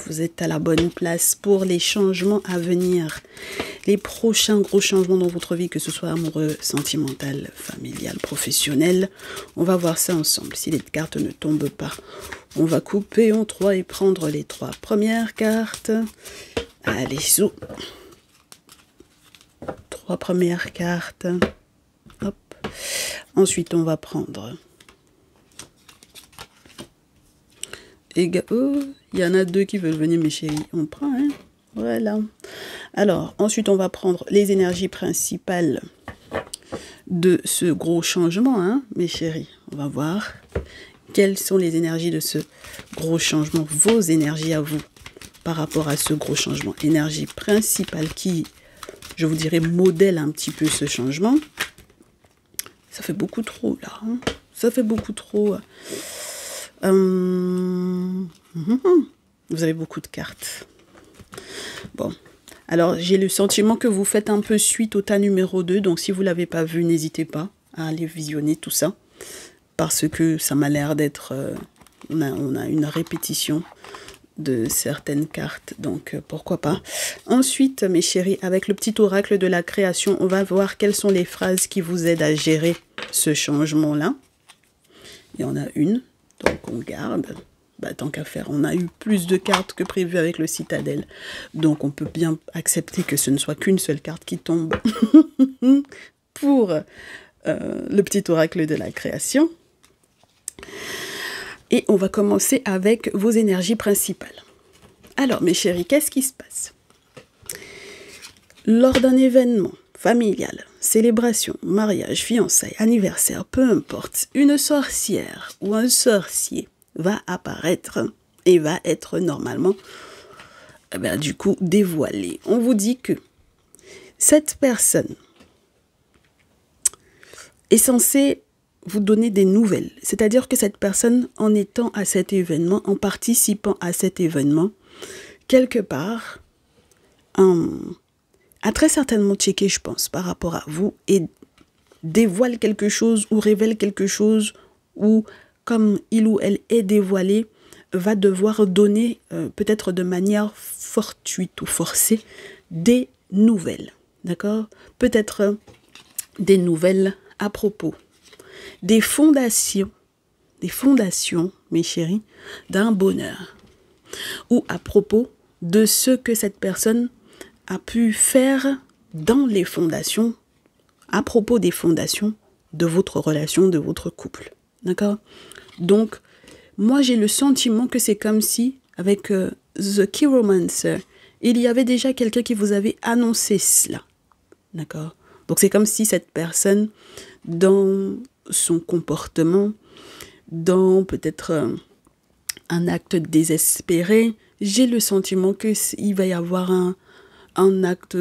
Vous êtes à la bonne place pour les changements à venir. Les prochains gros changements dans votre vie, que ce soit amoureux, sentimental, familial, professionnel. On va voir ça ensemble. Si les cartes ne tombent pas, on va couper en 3 et prendre les 3 premières cartes. Allez, sous. 3 premières cartes. Hop. Ensuite, on va prendre... Oh, il y en a 2 qui veulent venir, mes chéris. On prend, hein? Voilà. Alors, ensuite, on va prendre les énergies principales de ce gros changement, hein, mes chéris. On va voir quelles sont les énergies de ce gros changement, vos énergies à vous par rapport à ce gros changement. Énergie principale qui je vous dirais, modèle un petit peu ce changement. Ça fait beaucoup trop, là. Hein. Ça fait beaucoup trop. Vous avez beaucoup de cartes. Bon. Alors, j'ai le sentiment que vous faites un peu suite au tas numéro 2. Donc, si vous ne l'avez pas vu, n'hésitez pas à aller visionner tout ça. Parce que ça m'a l'air d'être... on a une répétition de certaines cartes. Donc, pourquoi pas. Ensuite, mes chéris, avec le petit oracle de la création, on va voir quelles sont les phrases qui vous aident à gérer ce changement-là. Il y en a une. Donc, on garde. Bah, tant qu'à faire, on a eu plus de cartes que prévu avec le citadelle. Donc, on peut bien accepter que ce ne soit qu'une seule carte qui tombe pour le petit oracle de la création. Et on va commencer avec vos énergies principales. Alors, mes chéris, qu'est-ce qui se passe? Lors d'un événement familial, célébration, mariage, fiançailles, anniversaire, peu importe, une sorcière ou un sorcier va apparaître et va être normalement, du coup, dévoilé. On vous dit que cette personne est censée vous donner des nouvelles. C'est-à-dire que cette personne, en étant à cet événement, en participant à cet événement, quelque part, a très certainement checké, je pense, par rapport à vous et dévoile quelque chose ou révèle quelque chose ou, comme il ou elle est dévoilé, va devoir donner, peut-être de manière fortuite ou forcée, des nouvelles. D'accord? Peut-être des nouvelles à propos des fondations, mes chéris, d'un bonheur. Ou à propos de ce que cette personne a pu faire dans les fondations, à propos des fondations de votre relation, de votre couple. D'accord? Donc, moi j'ai le sentiment que c'est comme si, avec The Chiromancer, il y avait déjà quelqu'un qui vous avait annoncé cela. D'accord? Donc c'est comme si cette personne, dans son comportement, dans peut-être un acte désespéré, j'ai le sentiment qu'il va y avoir un acte,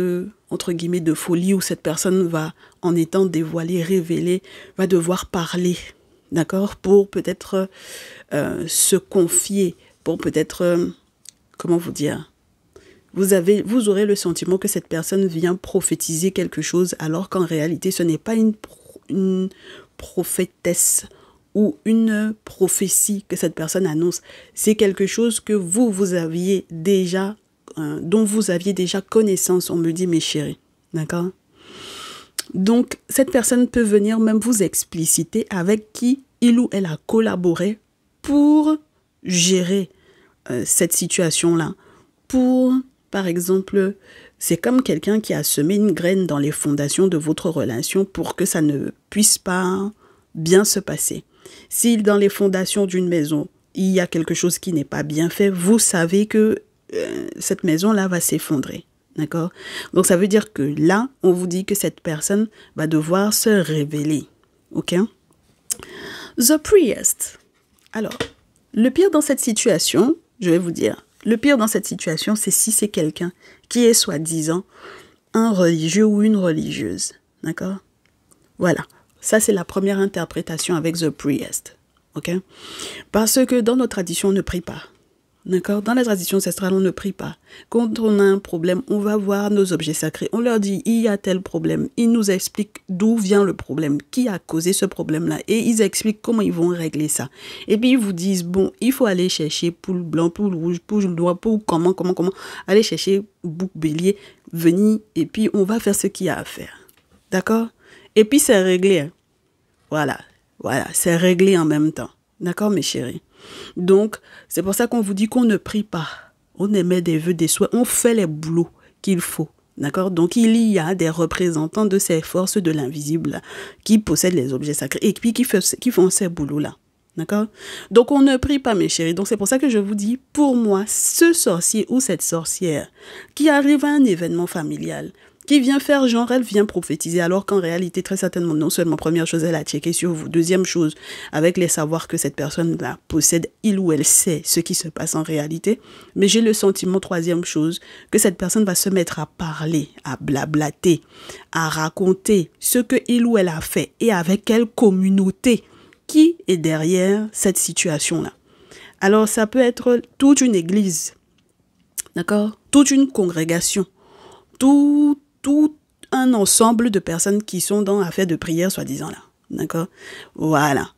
entre guillemets, de folie où cette personne va, en étant dévoilée, révélée, va devoir parler, d'accord, pour peut-être se confier, pour peut-être, comment vous dire, vous aurez le sentiment que cette personne vient prophétiser quelque chose, alors qu'en réalité, ce n'est pas une prophétesse ou une prophétie que cette personne annonce. C'est quelque chose que vous aviez déjà, dont vous aviez déjà connaissance, on me dit, mes chéris. D'accord? Donc, cette personne peut venir même vous expliciter avec qui il ou elle a collaboré pour gérer cette situation-là. Pour, par exemple, c'est comme quelqu'un qui a semé une graine dans les fondations de votre relation pour que ça ne puisse pas bien se passer. Si dans les fondations d'une maison, il y a quelque chose qui n'est pas bien fait, vous savez que cette maison-là va s'effondrer. D'accord? Donc, ça veut dire que là, on vous dit que cette personne va devoir se révéler. OK? The Priest. Alors, le pire dans cette situation, je vais vous dire, le pire dans cette situation, c'est si c'est quelqu'un qui est soi-disant un religieux ou une religieuse. D'accord? Voilà. Ça, c'est la première interprétation avec The Priest. OK? Parce que dans notre tradition, on ne prie pas. D'accord? Dans la tradition ancestrale, on ne prie pas. Quand on a un problème, on va voir nos objets sacrés. On leur dit, il y a tel problème. Ils nous expliquent d'où vient le problème, qui a causé ce problème-là. Et ils expliquent comment ils vont régler ça. Et puis, ils vous disent, bon, il faut aller chercher poule blanc, poule rouge, poule noire, poule comment. Aller chercher bouc bélier, venir, et puis on va faire ce qu'il y a à faire. D'accord? Et puis, c'est réglé. Hein? Voilà, c'est réglé en même temps. D'accord, mes chéris? Donc, c'est pour ça qu'on vous dit qu'on ne prie pas. On émet des vœux, des souhaits. On fait les boulots qu'il faut. D'accord? Donc, il y a des représentants de ces forces de l'invisible qui possèdent les objets sacrés et puis qui font ces boulots-là. D'accord? Donc, on ne prie pas, mes chéris. Donc, c'est pour ça que je vous dis, pour moi, ce sorcier ou cette sorcière qui arrive à un événement familial, qui vient faire genre, elle vient prophétiser, alors qu'en réalité, très certainement, non seulement, première chose, elle a checké sur vous. Deuxième chose, avec les savoirs que cette personne-là possède, il ou elle sait ce qui se passe en réalité. Mais j'ai le sentiment, troisième chose, que cette personne va se mettre à parler, à blablater, à raconter ce que il ou elle a fait et avec quelle communauté qui est derrière cette situation-là. Alors, ça peut être toute une église, d'accord? Toute une congrégation, tout un ensemble de personnes qui sont dans l'affaire de prière, soi-disant là. D'accord? Voilà.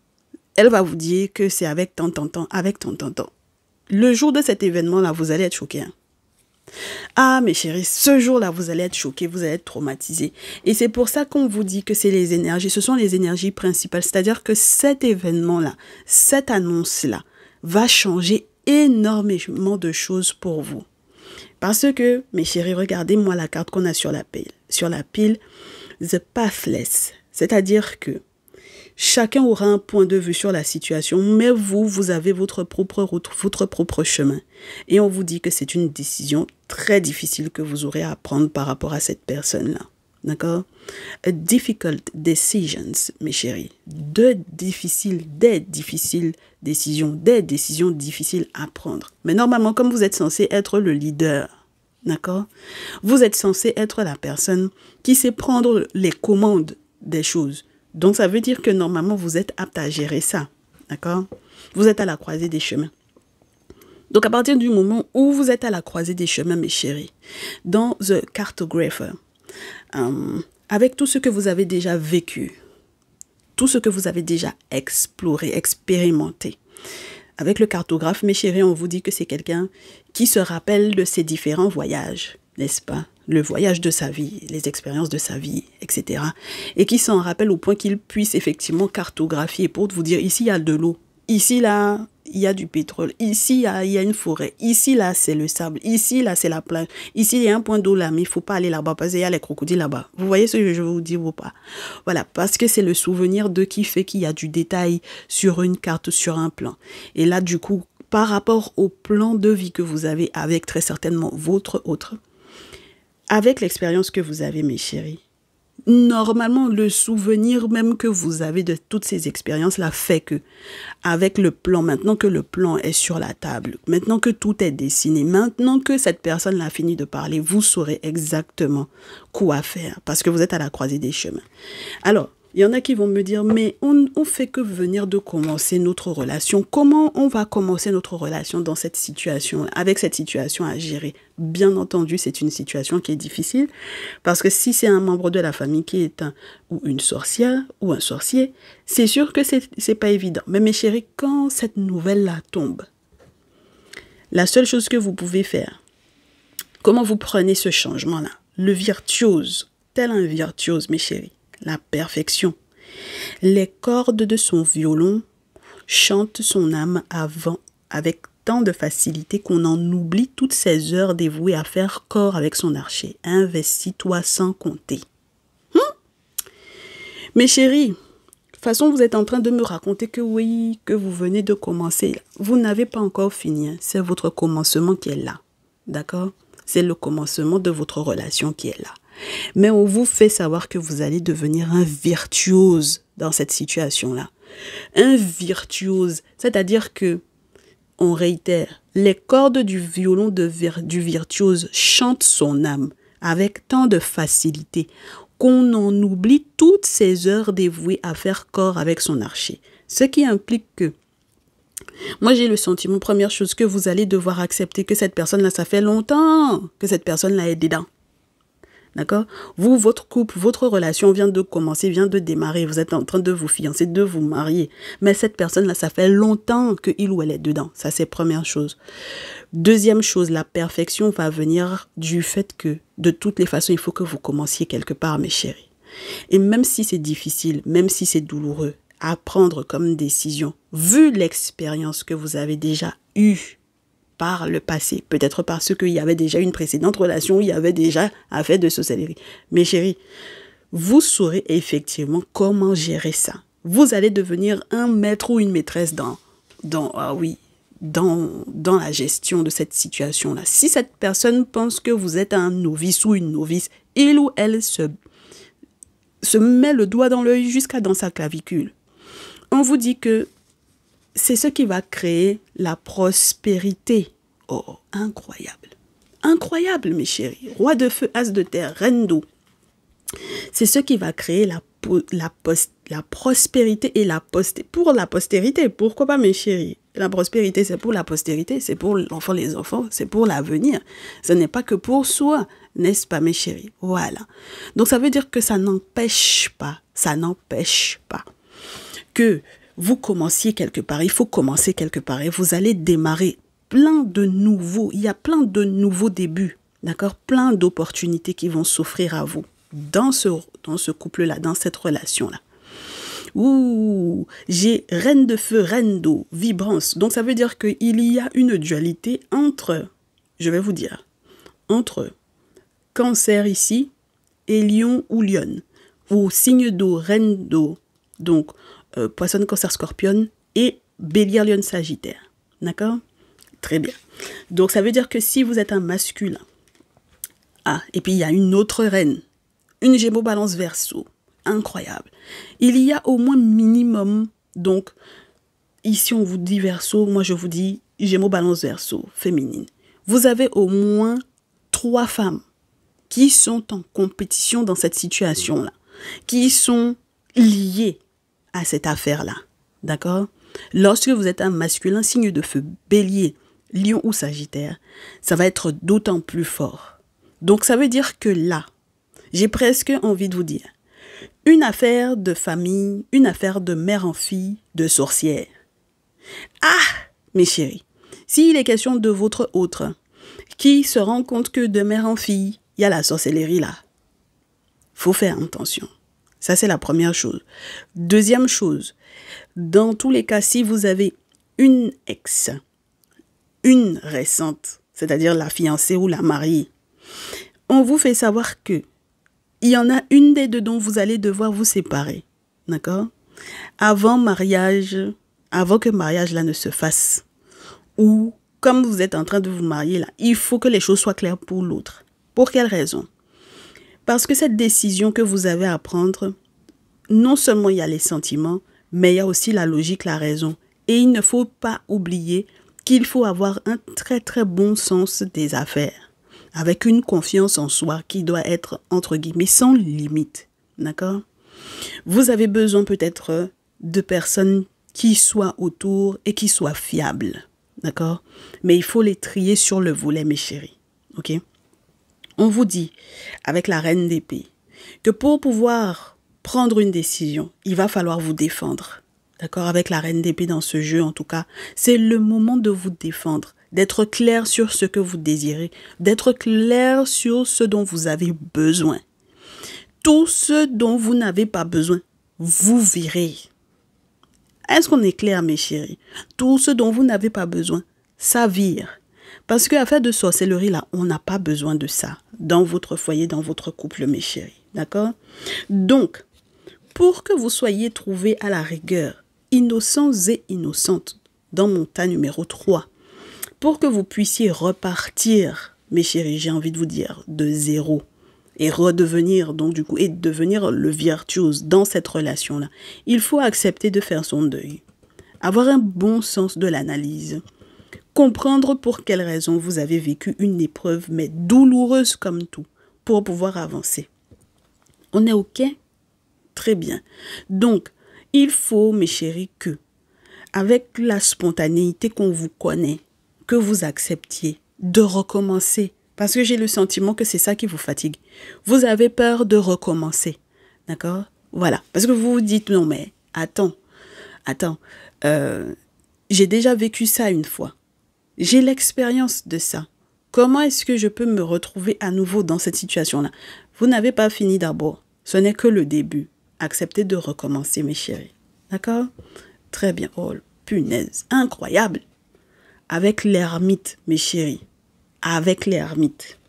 Elle va vous dire que c'est avec tant. Le jour de cet événement-là, vous allez être choqués. Hein? Ah, mes chéris, ce jour-là, vous allez être choqués, vous allez être traumatisés. Et c'est pour ça qu'on vous dit que c'est les énergies, ce sont les énergies principales. C'est-à-dire que cet événement-là, cette annonce-là, va changer énormément de choses pour vous. Parce que, mes chéris, regardez-moi la carte qu'on a sur la pile. Sur la pile, The Pathless. C'est-à-dire que chacun aura un point de vue sur la situation, mais vous avez votre propre route, votre propre chemin. Et on vous dit que c'est une décision très difficile que vous aurez à prendre par rapport à cette personne-là. D'accord? Difficult decisions, mes chéris. Des difficiles décisions, des décisions difficiles à prendre. Mais normalement, comme vous êtes censé être le leader, d'accord? Vous êtes censé être la personne qui sait prendre les commandes des choses. Donc, ça veut dire que normalement, vous êtes apte à gérer ça, d'accord? Vous êtes à la croisée des chemins. Donc, à partir du moment où vous êtes à la croisée des chemins, mes chéris, dans The Cartographer, avec tout ce que vous avez déjà vécu, tout ce que vous avez déjà exploré, expérimenté, avec le cartographe, mes chéris, on vous dit que c'est quelqu'un qui se rappelle de ses différents voyages, n'est-ce pas? Le voyage de sa vie, les expériences de sa vie, etc. Et qui s'en rappelle au point qu'il puisse effectivement cartographier pour vous dire, ici, il y a de l'eau. Ici, là, il y a du pétrole. Ici, il y a une forêt. Ici, là, c'est le sable. Ici, là, c'est la plage. Ici, il y a un point d'eau là, mais il ne faut pas aller là-bas parce qu'il y a les crocodiles là-bas. Vous voyez ce que je veux vous dire ou pas? Voilà, parce que c'est le souvenir de qui fait qu'il y a du détail sur une carte, sur un plan. Et là, du coup, par rapport au plan de vie que vous avez avec très certainement votre autre, avec l'expérience que vous avez, mes chéris, normalement, le souvenir même que vous avez de toutes ces expériences-là fait que, avec le plan, maintenant que le plan est sur la table, maintenant que tout est dessiné, maintenant que cette personne a fini de parler, vous saurez exactement quoi faire parce que vous êtes à la croisée des chemins. Alors, il y en a qui vont me dire, mais on fait que venir de commencer notre relation. Comment on va commencer notre relation dans cette situation, avec cette situation à gérer? Bien entendu, c'est une situation qui est difficile parce que si c'est un membre de la famille qui est ou une sorcière ou un sorcier, c'est sûr que c'est pas évident. Mais mes chéris, quand cette nouvelle-là tombe, la seule chose que vous pouvez faire, comment vous prenez ce changement-là? Le virtuose, tel un virtuose, mes chéris. La perfection. Les cordes de son violon chantent son âme avant avec tant de facilité qu'on en oublie toutes ces heures dévouées à faire corps avec son archer. Investis-toi sans compter. Mes chéris, de toute façon, vous êtes en train de me raconter que oui, que vous venez de commencer. Vous n'avez pas encore fini. Hein. C'est votre commencement qui est là. D'accord? C'est le commencement de votre relation qui est là. Mais on vous fait savoir que vous allez devenir un virtuose dans cette situation-là. Un virtuose, c'est-à-dire que, on réitère, les cordes du violon du virtuose chantent son âme avec tant de facilité qu'on en oublie toutes ces heures dévouées à faire corps avec son archer. Ce qui implique que, moi j'ai le sentiment, première chose, que vous allez devoir accepter que cette personne-là, ça fait longtemps que cette personne-là est dedans. D'accord? Vous, votre couple, votre relation vient de commencer, vient de démarrer. Vous êtes en train de vous fiancer, de vous marier. Mais cette personne-là, ça fait longtemps que il ou elle est dedans. Ça, c'est première chose. Deuxième chose, la perfection va venir du fait que, de toutes les façons, il faut que vous commenciez quelque part, mes chéris. Et même si c'est difficile, même si c'est douloureux, à prendre comme décision, vu l'expérience que vous avez déjà eue, par le passé, peut-être parce qu'il y avait déjà une précédente relation où il y avait déjà affaire de sorcellerie. Mes chéris, vous saurez effectivement comment gérer ça. Vous allez devenir un maître ou une maîtresse dans dans la gestion de cette situation-là. Si cette personne pense que vous êtes un novice ou une novice, il ou elle se met le doigt dans l'œil jusqu'à dans sa clavicule. On vous dit que c'est ce qui va créer la prospérité. Oh, incroyable. Incroyable, mes chéris. Roi de feu, as de terre, reine d'eau. C'est ce qui va créer la prospérité et pour la postérité. Pourquoi pas, mes chéris? La prospérité, c'est pour la postérité, c'est pour l'enfant, les enfants, c'est pour l'avenir. Ce n'est pas que pour soi, n'est-ce pas, mes chéris? Voilà. Donc, ça veut dire que ça n'empêche pas que vous commenciez quelque part. Il faut commencer quelque part et vous allez démarrer il y a plein de nouveaux débuts, d'accord? Plein d'opportunités qui vont s'offrir à vous dans ce couple-là, dans cette relation-là. Ouh, j'ai reine de feu, reine d'eau, vibrance. Donc, ça veut dire qu'il y a une dualité entre Cancer ici et Lion ou Lionne, ou signe d'eau, reine d'eau, donc Poisson, Cancer, Scorpion et Bélier, Lion, Sagittaire. D'accord? Très bien. Donc, ça veut dire que si vous êtes un masculin, et puis il y a une autre reine, une Gémeaux, Balance, Verseau. Incroyable. Il y a au moins minimum, donc, ici on vous dit Verseau, moi je vous dis Gémeaux, Balance, Verseau, féminine. Vous avez au moins 3 femmes qui sont en compétition dans cette situation-là, qui sont liées à cette affaire-là. D'accord? Lorsque vous êtes un masculin, signe de feu, Bélier, Lion ou Sagittaire, ça va être d'autant plus fort. Donc, ça veut dire que là, j'ai presque envie de vous dire, une affaire de famille, une affaire de mère en fille, de sorcière. Mes chéris, s'il est question de votre autre, qui se rend compte que de mère en fille, il y a la sorcellerie là, faut faire attention. Ça, c'est la première chose. Deuxième chose, dans tous les cas, si vous avez une ex, une récente, c'est-à-dire la fiancée ou la mariée, on vous fait savoir que il y en a une des deux dont vous allez devoir vous séparer. D'accord? Avant que mariage là ne se fasse. Ou comme vous êtes en train de vous marier là, il faut que les choses soient claires pour l'autre. Pour quelle raison? Parce que cette décision que vous avez à prendre, non seulement il y a les sentiments, mais il y a aussi la logique, la raison. Et il ne faut pas oublier qu'il faut avoir un très très bon sens des affaires. Avec une confiance en soi qui doit être, entre guillemets, sans limite. D'accord? Vous avez besoin peut-être de personnes qui soient autour et qui soient fiables. D'accord? Mais il faut les trier sur le volet, mes chéris. Ok? On vous dit, avec la reine d'épée, que pour pouvoir prendre une décision, il va falloir vous défendre. D'accord? Avec la reine d'épée dans ce jeu, en tout cas, c'est le moment de vous défendre. D'être clair sur ce que vous désirez, d'être clair sur ce dont vous avez besoin. Tout ce dont vous n'avez pas besoin, vous verrez. Est-ce qu'on est clair, mes chéris? Tout ce dont vous n'avez pas besoin, ça vire. Parce qu'à faire de sorcellerie, là, on n'a pas besoin de ça dans votre foyer, dans votre couple, mes chéris. D'accord? Donc, pour que vous soyez trouvés à la rigueur, innocents et innocentes, dans mon tas numéro 3, pour que vous puissiez repartir, mes chéris, j'ai envie de vous dire, de zéro, et redevenir, donc du coup, et devenir le virtuose dans cette relation-là, il faut accepter de faire son deuil, avoir un bon sens de l'analyse, comprendre pour quelles raisons vous avez vécu une épreuve, mais douloureuse comme tout, pour pouvoir avancer. On est OK? Très bien. Donc, il faut, mes chéris, que, avec la spontanéité qu'on vous connaît, que vous acceptiez de recommencer. Parce que j'ai le sentiment que c'est ça qui vous fatigue. Vous avez peur de recommencer. D'accord? Voilà. Parce que vous vous dites, non mais, attends, j'ai déjà vécu ça une fois. J'ai l'expérience de ça. Comment est-ce que je peux me retrouver à nouveau dans cette situation-là? Vous n'avez pas fini d'abord. Ce n'est que le début. Acceptez de recommencer, mes chéris. D'accord? Très bien. Oh, punaise. Incroyable. Avec l'ermite, mes chéris. Avec l'ermite.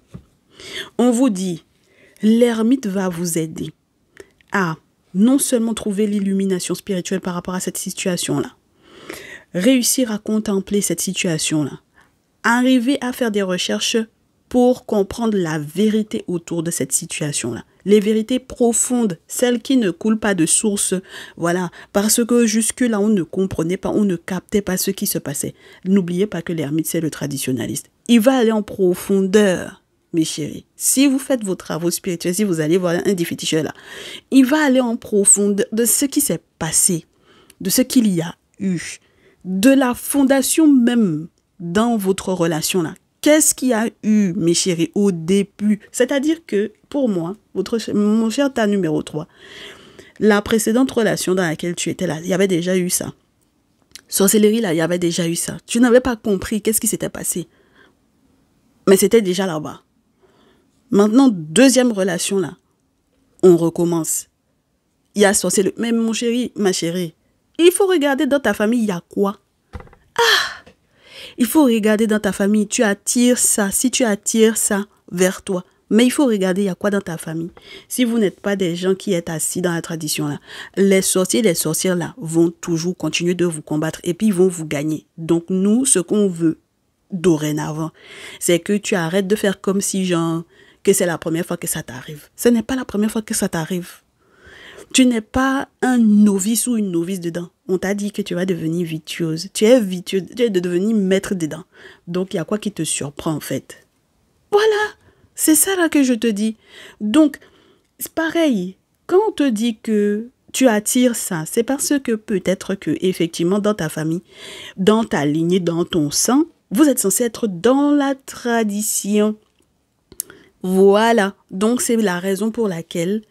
On vous dit, l'ermite va vous aider à non seulement trouver l'illumination spirituelle par rapport à cette situation-là, réussir à contempler cette situation-là. Arriver à faire des recherches pour comprendre la vérité autour de cette situation-là. Les vérités profondes, celles qui ne coulent pas de source, voilà, parce que jusque-là, on ne comprenait pas, on ne captait pas ce qui se passait. N'oubliez pas que l'ermite, c'est le traditionnaliste. Il va aller en profondeur, mes chéris. Si vous faites vos travaux spirituels, si vous allez voir un déféticheur là, il va aller en profondeur de ce qui s'est passé, de ce qu'il y a eu, de la fondation même dans votre relation là. Qu'est-ce qu'il y a eu, mes chéris, au début? C'est-à-dire que, pour moi, mon cher tas numéro 3, la précédente relation dans laquelle tu étais là, il y avait déjà eu ça. Sorcellerie là, il y avait déjà eu ça. Tu n'avais pas compris qu'est-ce qui s'était passé. Mais c'était déjà là-bas. Maintenant, deuxième relation là, on recommence. Il y a sorcellerie. Mais mon chéri, ma chérie, il faut regarder dans ta famille, il y a quoi? Il faut regarder dans ta famille, tu attires ça, si tu attires ça vers toi. Mais il faut regarder, il y a quoi dans ta famille. Si vous n'êtes pas des gens qui êtes assis dans la tradition là, les sorciers et les sorcières là vont toujours continuer de vous combattre et puis ils vont vous gagner. Donc nous, ce qu'on veut dorénavant, c'est que tu arrêtes de faire comme si genre, que c'est la première fois que ça t'arrive. Ce n'est pas la première fois que ça t'arrive. Tu n'es pas un novice ou une novice dedans. On t'a dit que tu vas devenir virtuose. Tu es virtuose, tu es devenir maître dedans. Donc, il y a quoi qui te surprend en fait? Voilà, c'est ça là que je te dis. Donc, c'est pareil. Quand on te dit que tu attires ça, c'est parce que peut-être que effectivement dans ta famille, dans ta lignée, dans ton sang, vous êtes censé être dans la tradition. Voilà, donc c'est la raison pour laquelle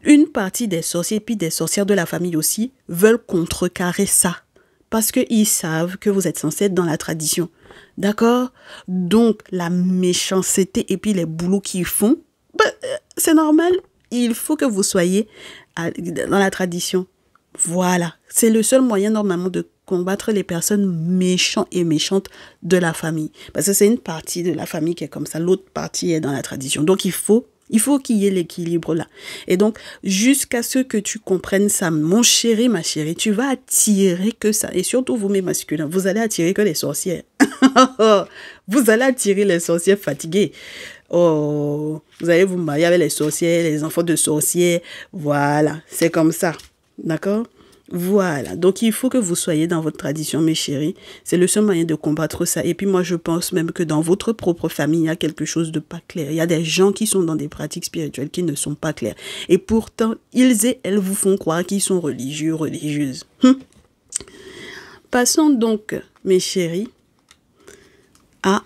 une partie des sorciers puis des sorcières de la famille aussi veulent contrecarrer ça. Parce qu'ils savent que vous êtes censé être dans la tradition. D'accord? Donc la méchanceté et puis les boulots qu'ils font, c'est normal. Il faut que vous soyez dans la tradition. Voilà, c'est le seul moyen normalement de combattre les personnes méchantes et méchantes de la famille. Parce que c'est une partie de la famille qui est comme ça, l'autre partie est dans la tradition. Donc il faut qu'il y ait l'équilibre là. Et donc, jusqu'à ce que tu comprennes ça, mon chéri, ma chérie, tu vas attirer que ça. Et surtout vous, mes masculins, vous allez attirer que les sorcières. Vous allez attirer les sorcières fatiguées. Oh, vous allez vous marier avec les sorcières, les enfants de sorcières. Voilà, c'est comme ça. D'accord? Voilà, donc il faut que vous soyez dans votre tradition, mes chéris. C'est le seul moyen de combattre ça. Et puis moi, je pense même que dans votre propre famille, il y a quelque chose de pas clair. Il y a des gens qui sont dans des pratiques spirituelles qui ne sont pas claires. Et pourtant, ils et elles vous font croire qu'ils sont religieux, religieuses. Passons donc, mes chéris, à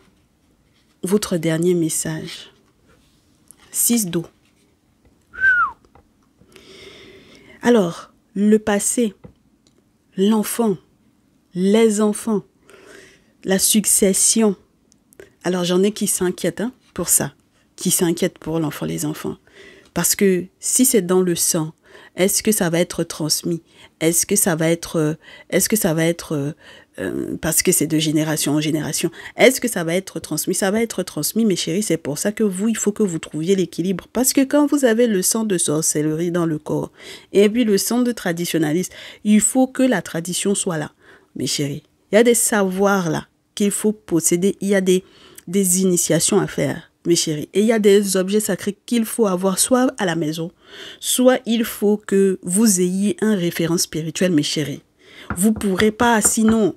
votre dernier message. 6 d'eau. Alors, le passé, l'enfant, les enfants, la succession. Alors, j'en ai qui s'inquiètent pour ça, qui s'inquiètent pour l'enfant, les enfants. Parce que si c'est dans le sang, est-ce que ça va être transmis? Est-ce que ça va être parce que c'est de génération en génération. Est-ce que ça va être transmis? Ça va être transmis, mes chéris. C'est pour ça que il faut que vous trouviez l'équilibre. Parce que quand vous avez le sang de sorcellerie dans le corps, et puis le sang de traditionnaliste, il faut que la tradition soit là, mes chéris. Il y a des savoirs là qu'il faut posséder. Il y a des initiations à faire, mes chéris. Et il y a des objets sacrés qu'il faut avoir soit à la maison, soit il faut que vous ayez un référent spirituel, mes chéris. Vous ne pourrez pas, sinon...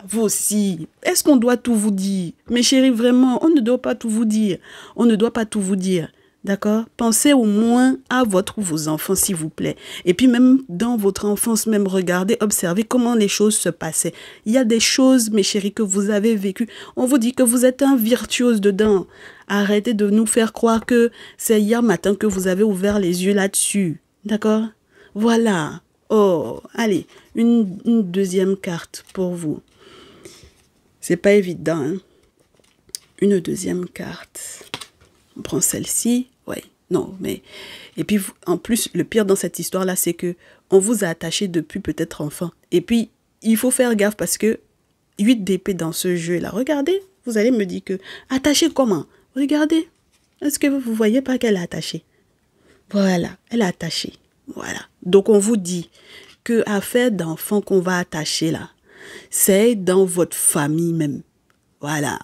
vous aussi, est-ce qu'on doit tout vous dire? Mes chéris, vraiment, on ne doit pas tout vous dire. On ne doit pas tout vous dire. D'accord? Pensez au moins à votre ou vos enfants, s'il vous plaît. Et puis même dans votre enfance, même regardez, observez comment les choses se passaient. Il y a des choses, mes chéris, que vous avez vécues. On vous dit que vous êtes un virtuose dedans. Arrêtez de nous faire croire que c'est hier matin que vous avez ouvert les yeux là-dessus. D'accord? Voilà. Oh, allez, une deuxième carte pour vous. C'est pas évident, hein? Une deuxième carte. On prend celle-ci. Ouais, non, mais... Et puis, en plus, le pire dans cette histoire-là, c'est que on vous a attaché depuis peut-être enfant. Et puis, il faut faire gaffe parce que 8 d'épée dans ce jeu-là. Regardez, vous allez me dire que... Attaché comment? Regardez. Est-ce que vous voyez pas qu'elle est attachée? Voilà, elle est attachée. Voilà. Donc, on vous dit que affaire d'enfant qu'on va attacher là, C'est dans votre famille même. Voilà.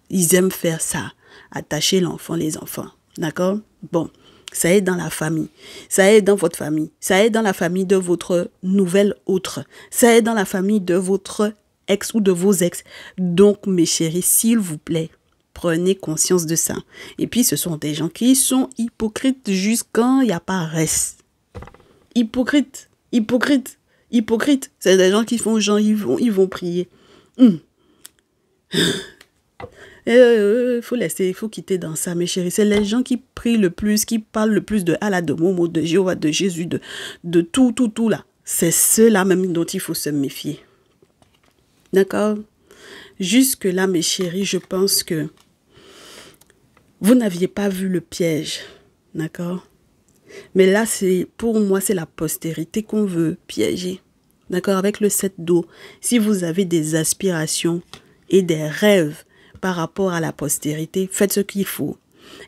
Ils aiment faire ça. Attacher l'enfant, les enfants. D'accord? Bon. Ça est dans la famille. Ça est dans votre famille. Ça est dans la famille de votre nouvelle autre. Ça est dans la famille de votre ex ou de vos ex. Donc, mes chéris, s'il vous plaît, prenez conscience de ça. Et puis, ce sont des gens qui sont hypocrites jusqu'à il n'y a pas reste. Hypocrites. C'est des gens qui font genre, ils vont prier. Il faut laisser, il faut quitter dans ça, mes chéris. C'est les gens qui prient le plus, qui parlent le plus de Allah, de Momo, de Jéhovah, de Jésus, de tout là. C'est ceux-là même dont il faut se méfier. D'accord? Jusque-là, mes chéris, je pense que vous n'aviez pas vu le piège. D'accord? Mais là, pour moi, c'est la postérité qu'on veut piéger. D'accord? Avec le 7 d'eau, si vous avez des aspirations et des rêves par rapport à la postérité, faites ce qu'il faut.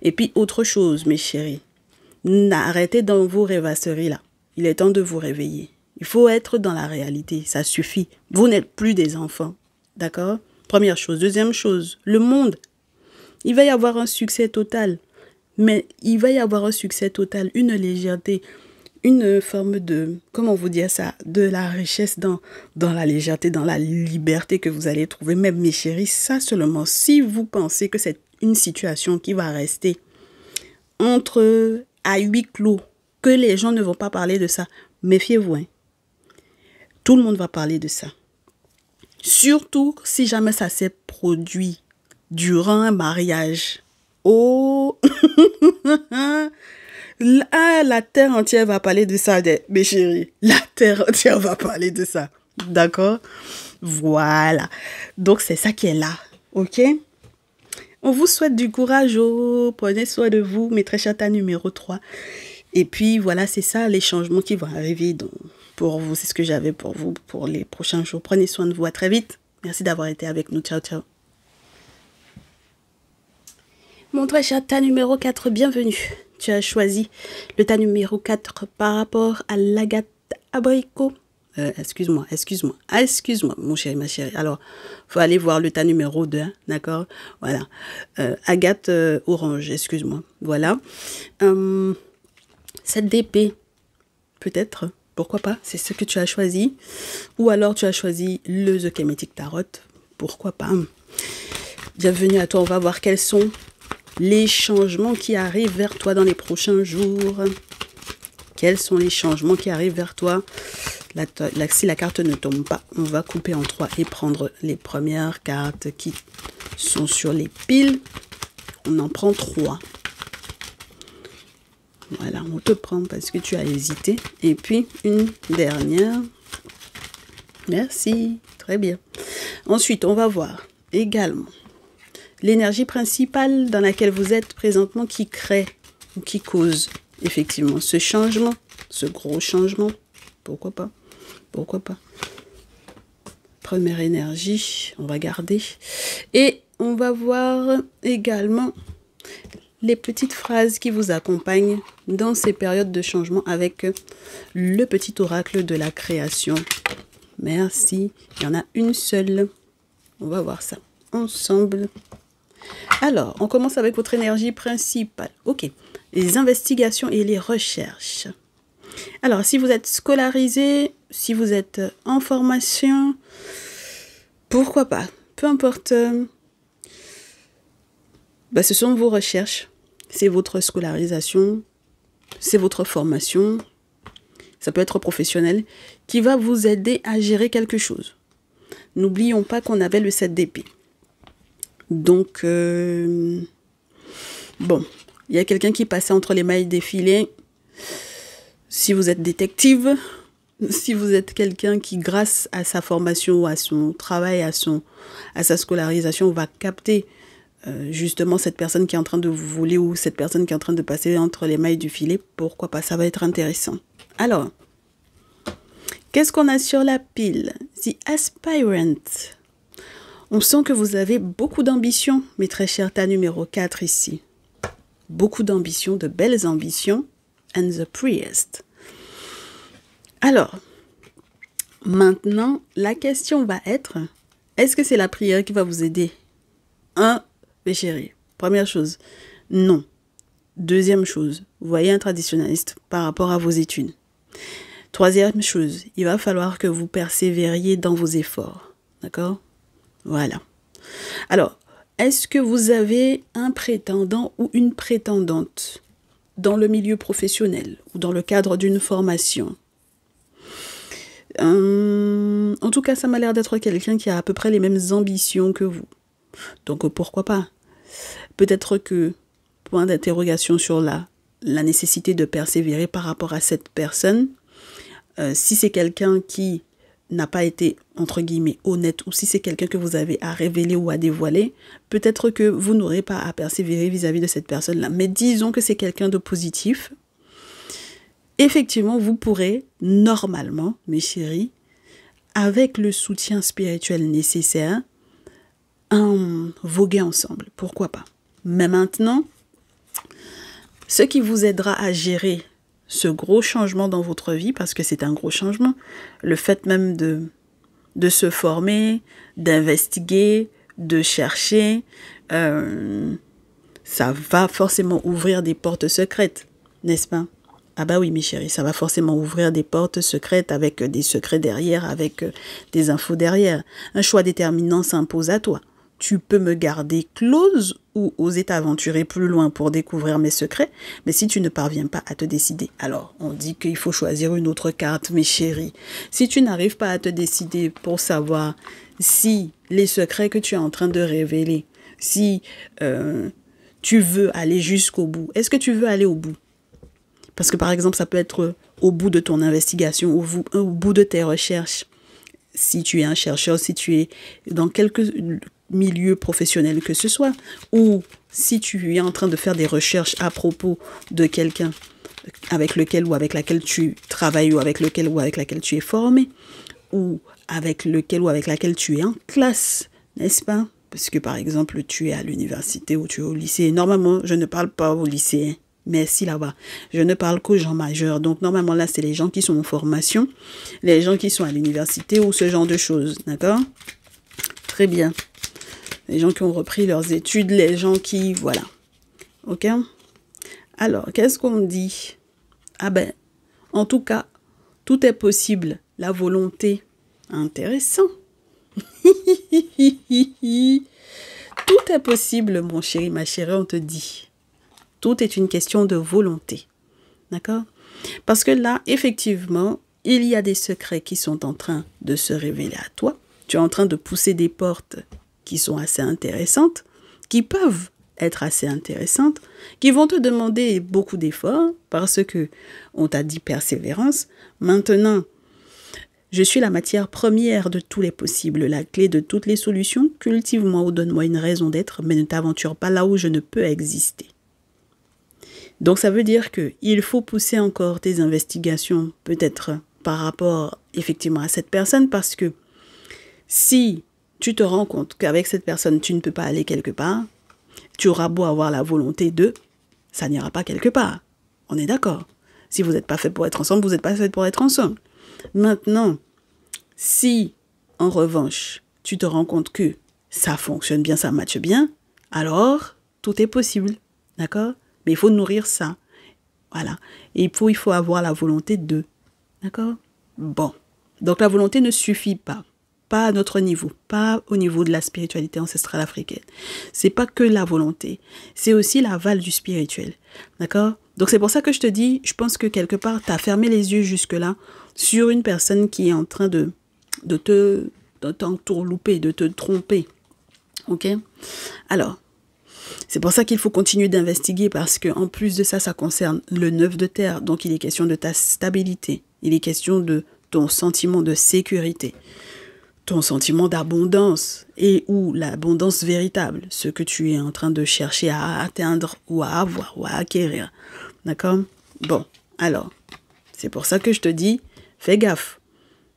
Et puis, autre chose, mes chéris, arrêtez dans vos rêvasseries là. Il est temps de vous réveiller. Il faut être dans la réalité, ça suffit. Vous n'êtes plus des enfants, d'accord? Première chose. Deuxième chose, le monde. Il va y avoir un succès total. Mais il va y avoir un succès total, une légèreté, une forme de, comment vous dire ça, de la richesse dans la légèreté, dans la liberté que vous allez trouver. Même mes chéris, ça seulement, si vous pensez que c'est une situation qui va rester à huis clos, que les gens ne vont pas parler de ça, méfiez-vous. Hein. Tout le monde va parler de ça. Surtout si jamais ça s'est produit durant un mariage. Oh la terre entière va parler de ça, mes chéris. La terre entière va parler de ça. D'accord? Voilà. Donc, c'est ça qui est là. OK? On vous souhaite du courage. Oh, prenez soin de vous, maîtresse chata numéro 3. Et puis, voilà, c'est ça, les changements qui vont arriver pour vous. C'est ce que j'avais pour vous pour les prochains jours. Prenez soin de vous. À très vite. Merci d'avoir été avec nous. Ciao, ciao. Mon très cher tas numéro 4, bienvenue. Tu as choisi le tas numéro 4 par rapport à l'agate abricot. Excuse-moi, mon chéri, ma chérie. Alors, faut aller voir le tas numéro 2, hein, d'accord? Voilà. Agate orange, excuse-moi. Voilà. Cette d'épée, peut-être, pourquoi pas, c'est ce que tu as choisi. Ou alors tu as choisi le The Kemetic Tarot, pourquoi pas. Bienvenue à toi, on va voir quels sont les changements qui arrivent vers toi dans les prochains jours. Quels sont les changements qui arrivent vers toi? Si la carte ne tombe pas, on va couper en 3 et prendre les premières cartes qui sont sur les piles. On en prend 3. Voilà, on te prend parce que tu as hésité. Et puis, une dernière. Merci, très bien. Ensuite, on va voir également l'énergie principale dans laquelle vous êtes présentement qui crée ou qui cause effectivement ce changement, ce gros changement. Pourquoi pas? Pourquoi pas? Première énergie, on va garder. Et on va voir également les petites phrases qui vous accompagnent dans ces périodes de changement avec le petit oracle de la création. Merci. Il y en a une seule. On va voir ça ensemble. Alors, on commence avec votre énergie principale. Ok. Les investigations et les recherches. Alors, si vous êtes scolarisé, si vous êtes en formation, pourquoi pas? Peu importe. Ce sont vos recherches. C'est votre scolarisation. C'est votre formation. Ça peut être professionnel qui va vous aider à gérer quelque chose. N'oublions pas qu'on avait le 7 d'épée. Donc, bon, il y a quelqu'un qui passait entre les mailles des filets. Si vous êtes détective, si vous êtes quelqu'un qui, grâce à sa formation, à son travail, à sa scolarisation, va capter justement cette personne qui est en train de vous voler ou cette personne qui est en train de passer entre les mailles du filet, pourquoi pas, ça va être intéressant. Alors, qu'est-ce qu'on a sur la pile? The Aspirant. On sent que vous avez beaucoup d'ambition, mes très chers tas numéro 4 ici. Beaucoup d'ambition, de belles ambitions. And the Priest. Alors, Maintenant, la question va être, est-ce que c'est la prière qui va vous aider? Mes chéris, première chose, non. Deuxième chose, voyez un traditionnaliste par rapport à vos études. Troisième chose, il va falloir que vous persévériez dans vos efforts. D'accord? Voilà. Alors, est-ce que vous avez un prétendant ou une prétendante dans le milieu professionnel ou dans le cadre d'une formation? En tout cas, ça m'a l'air d'être quelqu'un qui a à peu près les mêmes ambitions que vous. Donc, pourquoi pas? Peut-être que, point d'interrogation sur la nécessité de persévérer par rapport à cette personne, si c'est quelqu'un qui n'a pas été, entre guillemets, honnête, ou si c'est quelqu'un que vous avez à révéler ou à dévoiler, peut-être que vous n'aurez pas à persévérer vis-à-vis de cette personne-là. Mais disons que c'est quelqu'un de positif. Effectivement, vous pourrez, normalement, mes chéris, avec le soutien spirituel nécessaire, voguer ensemble. Pourquoi pas? Mais maintenant, ce qui vous aidera à gérer ce gros changement dans votre vie, parce que c'est un gros changement, le fait même de se former, d'investiguer, de chercher, ça va forcément ouvrir des portes secrètes, n'est-ce pas? Ah bah oui, mes chéris, ça va forcément ouvrir des portes secrètes avec des secrets derrière, avec des infos derrière. Un choix déterminant s'impose à toi. Tu peux me garder close ou oser t'aventurer plus loin pour découvrir mes secrets, mais si tu ne parviens pas à te décider, alors on dit qu'il faut choisir une autre carte, mes chéris. Si tu n'arrives pas à te décider pour savoir si les secrets que tu es en train de révéler, si tu veux aller jusqu'au bout, est-ce que tu veux aller au bout? Parce que par exemple, ça peut être au bout de ton investigation, au bout de tes recherches. Si tu es un chercheur, si tu es dans quelque milieu professionnel que ce soit, ou si tu es en train de faire des recherches à propos de quelqu'un avec lequel ou avec laquelle tu travailles, ou avec lequel ou avec laquelle tu es formé, ou avec lequel ou avec laquelle tu es en classe, n'est-ce pas? Parce que par exemple, tu es à l'université ou tu es au lycée. Normalement, je ne parle pas au lycée, mais si là-bas, je ne parle qu'aux gens majeurs. Donc normalement là, c'est les gens qui sont en formation, les gens qui sont à l'université ou ce genre de choses, d'accord? Très bien. Les gens qui ont repris leurs études, les gens qui... Voilà. Ok? Alors, qu'est-ce qu'on dit? Ah ben, en tout cas, tout est possible. La volonté. Intéressant. Tout est possible, mon chéri, ma chérie, on te dit. Tout est une question de volonté. D'accord? Parce que là, effectivement, il y a des secrets qui sont en train de se révéler à toi. Tu es en train de pousser des portes qui sont assez intéressantes, qui peuvent être assez intéressantes, qui vont te demander beaucoup d'efforts parce que on t'a dit persévérance. Maintenant, je suis la matière première de tous les possibles, la clé de toutes les solutions. Cultive-moi ou donne-moi une raison d'être, mais ne t'aventure pas là où je ne peux exister. Donc ça veut dire qu'il faut pousser encore tes investigations, peut-être par rapport effectivement à cette personne, parce que si tu te rends compte qu'avec cette personne, tu ne peux pas aller quelque part, tu auras beau avoir la volonté de, ça n'ira pas quelque part. On est d'accord. Si vous n'êtes pas fait pour être ensemble, vous n'êtes pas fait pour être ensemble. Maintenant, si, en revanche, tu te rends compte que ça fonctionne bien, ça matche bien, alors tout est possible. D'accord? Mais il faut nourrir ça. Voilà. Et il faut avoir la volonté de. D'accord? Bon. Donc la volonté ne suffit pas. Pas à notre niveau. Pas au niveau de la spiritualité ancestrale africaine. C'est pas que la volonté. C'est aussi l'aval du spirituel. D'accord? Donc c'est pour ça que je te dis, je pense que quelque part, tu as fermé les yeux jusque-là sur une personne qui est en train de t'entourlouper, de te tromper. Ok? Alors, c'est pour ça qu'il faut continuer d'investiguer parce qu'en plus de ça, ça concerne le 9 de terre. Donc, il est question de ta stabilité. Il est question de ton sentiment de sécurité, ton sentiment d'abondance et ou l'abondance véritable, ce que tu es en train de chercher à atteindre ou à avoir ou à acquérir. D'accord? Bon, alors, c'est pour ça que je te dis, fais gaffe.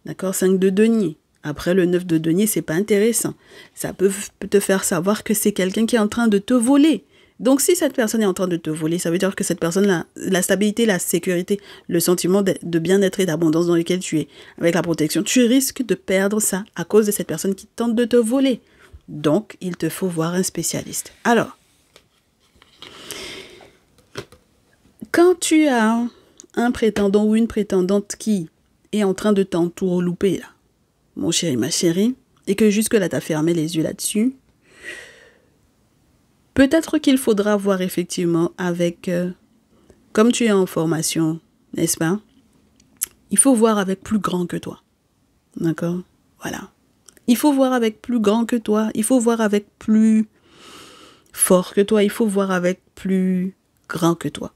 D'accord? 5 de denier. Après le 9 de denier, c'est pas intéressant. Ça peut te faire savoir que c'est quelqu'un qui est en train de te voler. Donc, si cette personne est en train de te voler, ça veut dire que cette personne, la stabilité, la sécurité, le sentiment de bien-être et d'abondance dans lequel tu es, avec la protection, tu risques de perdre ça à cause de cette personne qui tente de te voler. Donc, il te faut voir un spécialiste. Alors, quand tu as un prétendant ou une prétendante qui est en train de t'entourlouper, là, mon chéri, ma chérie, et que jusque-là, tu as fermé les yeux là-dessus, peut-être qu'il faudra voir effectivement avec, comme tu es en formation, n'est-ce pas? Il faut voir avec plus grand que toi. D'accord? Voilà. Il faut voir avec plus grand que toi. Il faut voir avec plus fort que toi. Il faut voir avec plus grand que toi.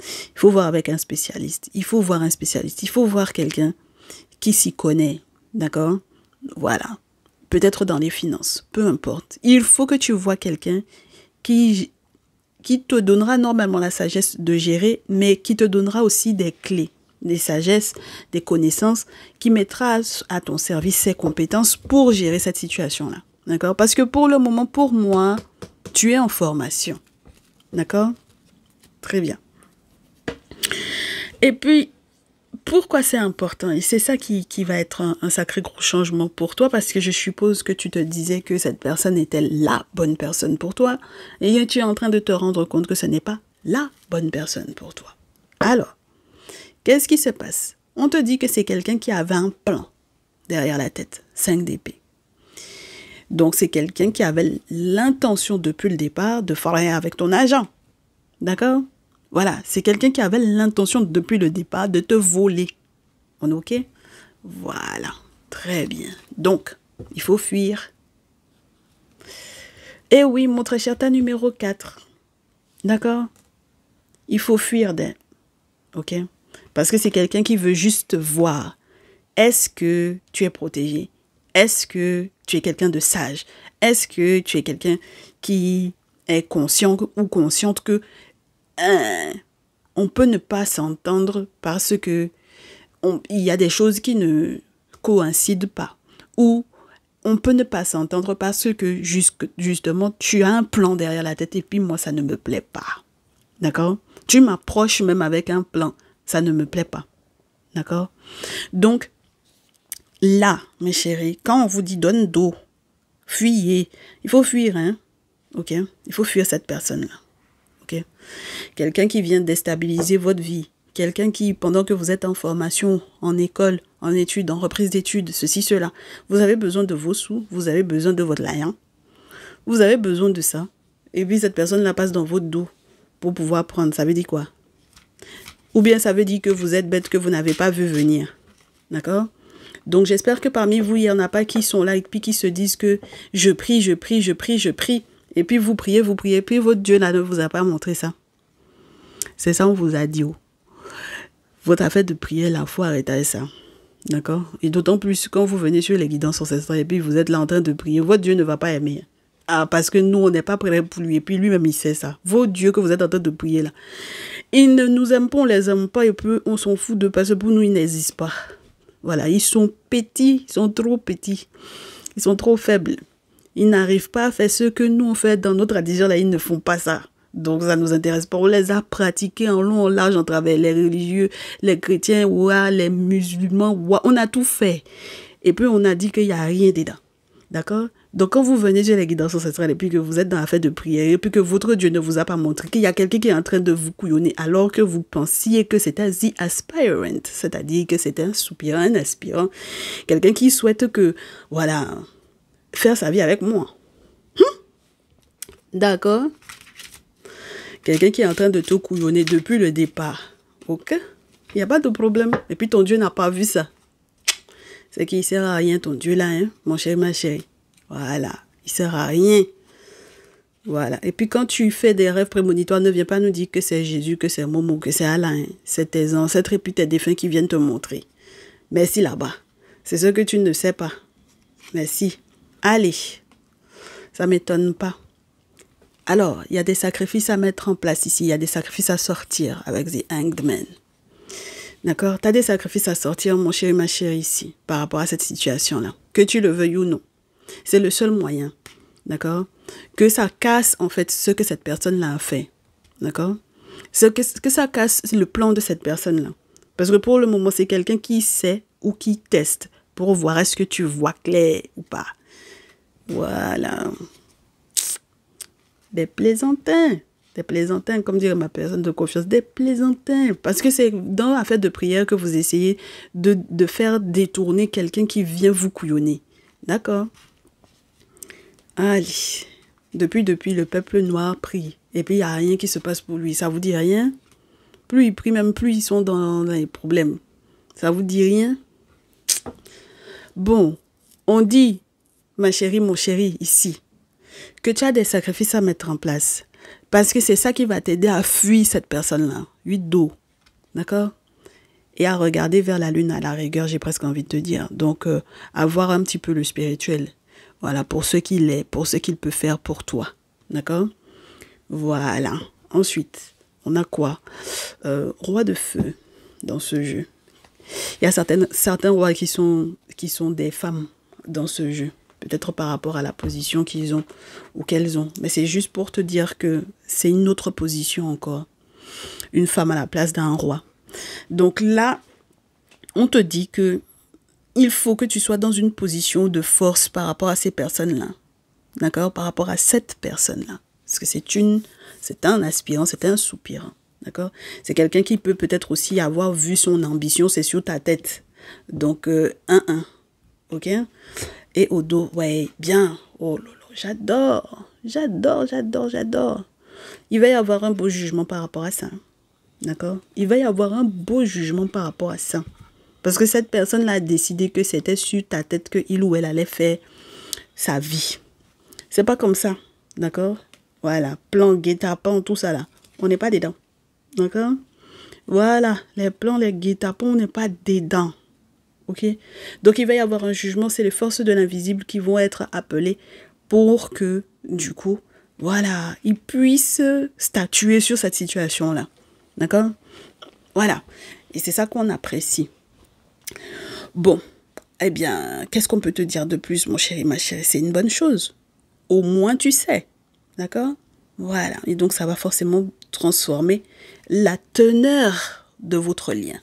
Il faut voir avec un spécialiste. Il faut voir un spécialiste. Il faut voir quelqu'un qui s'y connaît. D'accord? Voilà. Peut-être dans les finances. Peu importe. Il faut que tu vois quelqu'un qui te donnera normalement la sagesse de gérer, mais qui te donnera aussi des clés, des sagesses, des connaissances, qui mettra à ton service ses compétences pour gérer cette situation-là. D'accord? Parce que pour le moment, pour moi, tu es en formation. D'accord? Très bien. Et puis, pourquoi c'est important? Et c'est ça qui va être un sacré gros changement pour toi, parce que je suppose que tu te disais que cette personne était la bonne personne pour toi, et tu es en train de te rendre compte que ce n'est pas la bonne personne pour toi. Alors, qu'est-ce qui se passe? On te dit que c'est quelqu'un qui avait un plan derrière la tête, 5 d'épée. Donc, c'est quelqu'un qui avait l'intention depuis le départ de faire rien avec ton argent. D'accord? Voilà, c'est quelqu'un qui avait l'intention depuis le départ de te voler. On est OK? Voilà, très bien. Donc, il faut fuir. Eh oui, mon très cher, ta numéro 4. D'accord? Il faut fuir d'elle. OK? Parce que c'est quelqu'un qui veut juste voir. Est-ce que tu es protégé? Est-ce que tu es quelqu'un de sage? Est-ce que tu es quelqu'un qui est conscient ou consciente que on peut ne pas s'entendre parce que il y a des choses qui ne coïncident pas. Ou on peut ne pas s'entendre parce que justement, tu as un plan derrière la tête et puis moi, ça ne me plaît pas. D'accord? Tu m'approches même avec un plan. Ça ne me plaît pas. D'accord? Donc, là, mes chéris, quand on vous dit donne dos, fuyez, il faut fuir, hein? OK? Il faut fuir cette personne-là. OK? Quelqu'un qui vient déstabiliser votre vie. Quelqu'un qui, pendant que vous êtes en formation, en école, en études, en reprise d'études, ceci, cela, vous avez besoin de vos sous, vous avez besoin de votre laïen, vous avez besoin de ça. Et puis cette personne la passe dans votre dos pour pouvoir prendre. Ça veut dire quoi? Ou bien ça veut dire que vous êtes bête, que vous n'avez pas vu venir. D'accord? Donc j'espère que parmi vous, il n'y en a pas qui sont là et puis qui se disent que je prie, je prie, je prie, je prie. Et puis vous priez, puis votre Dieu là ne vous a pas montré ça. C'est ça, on vous a dit. Oh. Votre affaire de prière, là, il faut arrêter ça. D'accord? Et d'autant plus quand vous venez sur les guidances ancestrales et puis vous êtes là en train de prier, votre Dieu ne va pas aimer. Ah, parce que nous, on n'est pas prêts pour lui. Et puis lui-même, il sait ça. Vos dieux que vous êtes en train de prier là. Ils ne nous aiment pas, on les aime pas et puis on s'en fout de parce que pour nous, ils n'existent pas. Voilà, ils sont petits, ils sont trop petits. Ils sont trop faibles. Ils n'arrivent pas à faire ce que nous, on fait dans notre tradition là, ils ne font pas ça. Donc, ça ne nous intéresse pas. On les a pratiqués en long, en large, en travers les religieux, les chrétiens, ouah, les musulmans, ouah, on a tout fait. Et puis, on a dit qu'il n'y a rien dedans. D'accord? Donc, quand vous venez sur les guidances ancestrales et puis que vous êtes dans la fête de prière et puis que votre Dieu ne vous a pas montré qu'il y a quelqu'un qui est en train de vous couillonner alors que vous pensiez que c'était the aspirant, c'est-à-dire que c'était un soupirant, un aspirant, quelqu'un qui souhaite que, voilà, faire sa vie avec moi. D'accord? Quelqu'un qui est en train de te couillonner depuis le départ. OK? Il n'y a pas de problème. Et puis ton Dieu n'a pas vu ça. C'est qu'il ne sert à rien ton Dieu là, hein, mon cher, ma chérie. Voilà. Il ne sert à rien. Voilà. Et puis quand tu fais des rêves prémonitoires, ne viens pas nous dire que c'est Jésus, que c'est Momo, que c'est Allah. Hein. C'est tes ancêtres et puis tes défunts qui viennent te montrer. Merci là-bas. C'est ce que tu ne sais pas. Merci. Allez. Ça ne m'étonne pas. Alors, il y a des sacrifices à mettre en place ici. Il y a des sacrifices à sortir avec The Hanged Man. D'accord? Tu as des sacrifices à sortir, mon chéri, ma chérie, ici, par rapport à cette situation-là. Que tu le veuilles ou non. C'est le seul moyen. D'accord? que ça casse en fait ce que cette personne-là a fait. D'accord? Que ça casse le plan de cette personne-là. Parce que pour le moment, c'est quelqu'un qui sait ou qui teste pour voir est-ce que tu vois clair ou pas. Voilà. Des plaisantins. Des plaisantins, comme dirait ma personne de confiance, des plaisantins. Parce que c'est dans la fête de prière que vous essayez de faire détourner quelqu'un qui vient vous couillonner. D'accord? Allez. Depuis, le peuple noir prie. Et puis, il n'y a rien qui se passe pour lui. Ça vous dit rien? Plus ils prient, même plus ils sont dans les problèmes. Ça vous dit rien? Bon, on dit, ma chérie, mon chéri, ici, que tu as des sacrifices à mettre en place. Parce que c'est ça qui va t'aider à fuir cette personne-là. 8 d'eau. D'accord? Et à regarder vers la lune à la rigueur, j'ai presque envie de te dire. Donc, à voir un petit peu le spirituel. Voilà, pour ce qu'il est, pour ce qu'il peut faire pour toi. D'accord? Voilà. Ensuite, on a quoi? Roi de feu dans ce jeu. Il y a certains rois qui sont des femmes dans ce jeu. Peut-être par rapport à la position qu'ils ont ou qu'elles ont. Mais c'est juste pour te dire que c'est une autre position encore. Une femme à la place d'un roi. Donc là, on te dit que il faut que tu sois dans une position de force par rapport à ces personnes-là. D'accord? Par rapport à cette personne-là. Parce que c'est un aspirant, c'est un soupirant. D'accord? C'est quelqu'un qui peut peut-être aussi avoir vu son ambition, c'est sur ta tête. Donc, 1-1. Ok? Et au dos, ouais, bien. Oh lolo, j'adore. Il va y avoir un beau jugement par rapport à ça. D'accord? Il va y avoir un beau jugement par rapport à ça. Parce que cette personne-là a décidé que c'était sur ta tête qu'il ou elle allait faire sa vie. C'est pas comme ça. D'accord? Voilà. Plan, guet-apens, tout ça là. On n'est pas dedans. D'accord? Voilà. Les plans, les guet-apens, on n'est pas dedans. Ok? Donc, il va y avoir un jugement. C'est les forces de l'invisible qui vont être appelées pour que, du coup, voilà, ils puissent statuer sur cette situation-là. D'accord? Voilà. Et c'est ça qu'on apprécie. Bon. Eh bien, qu'est-ce qu'on peut te dire de plus, mon chéri, ma chérie? C'est une bonne chose. Au moins, tu sais. D'accord? Voilà. Et donc, ça va forcément transformer la teneur de votre lien.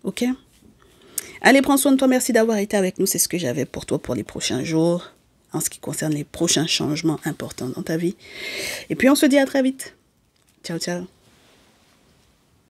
Ok? Allez, prends soin de toi. Merci d'avoir été avec nous. C'est ce que j'avais pour toi pour les prochains jours, en ce qui concerne les prochains changements importants dans ta vie. Et puis, on se dit à très vite. Ciao, ciao.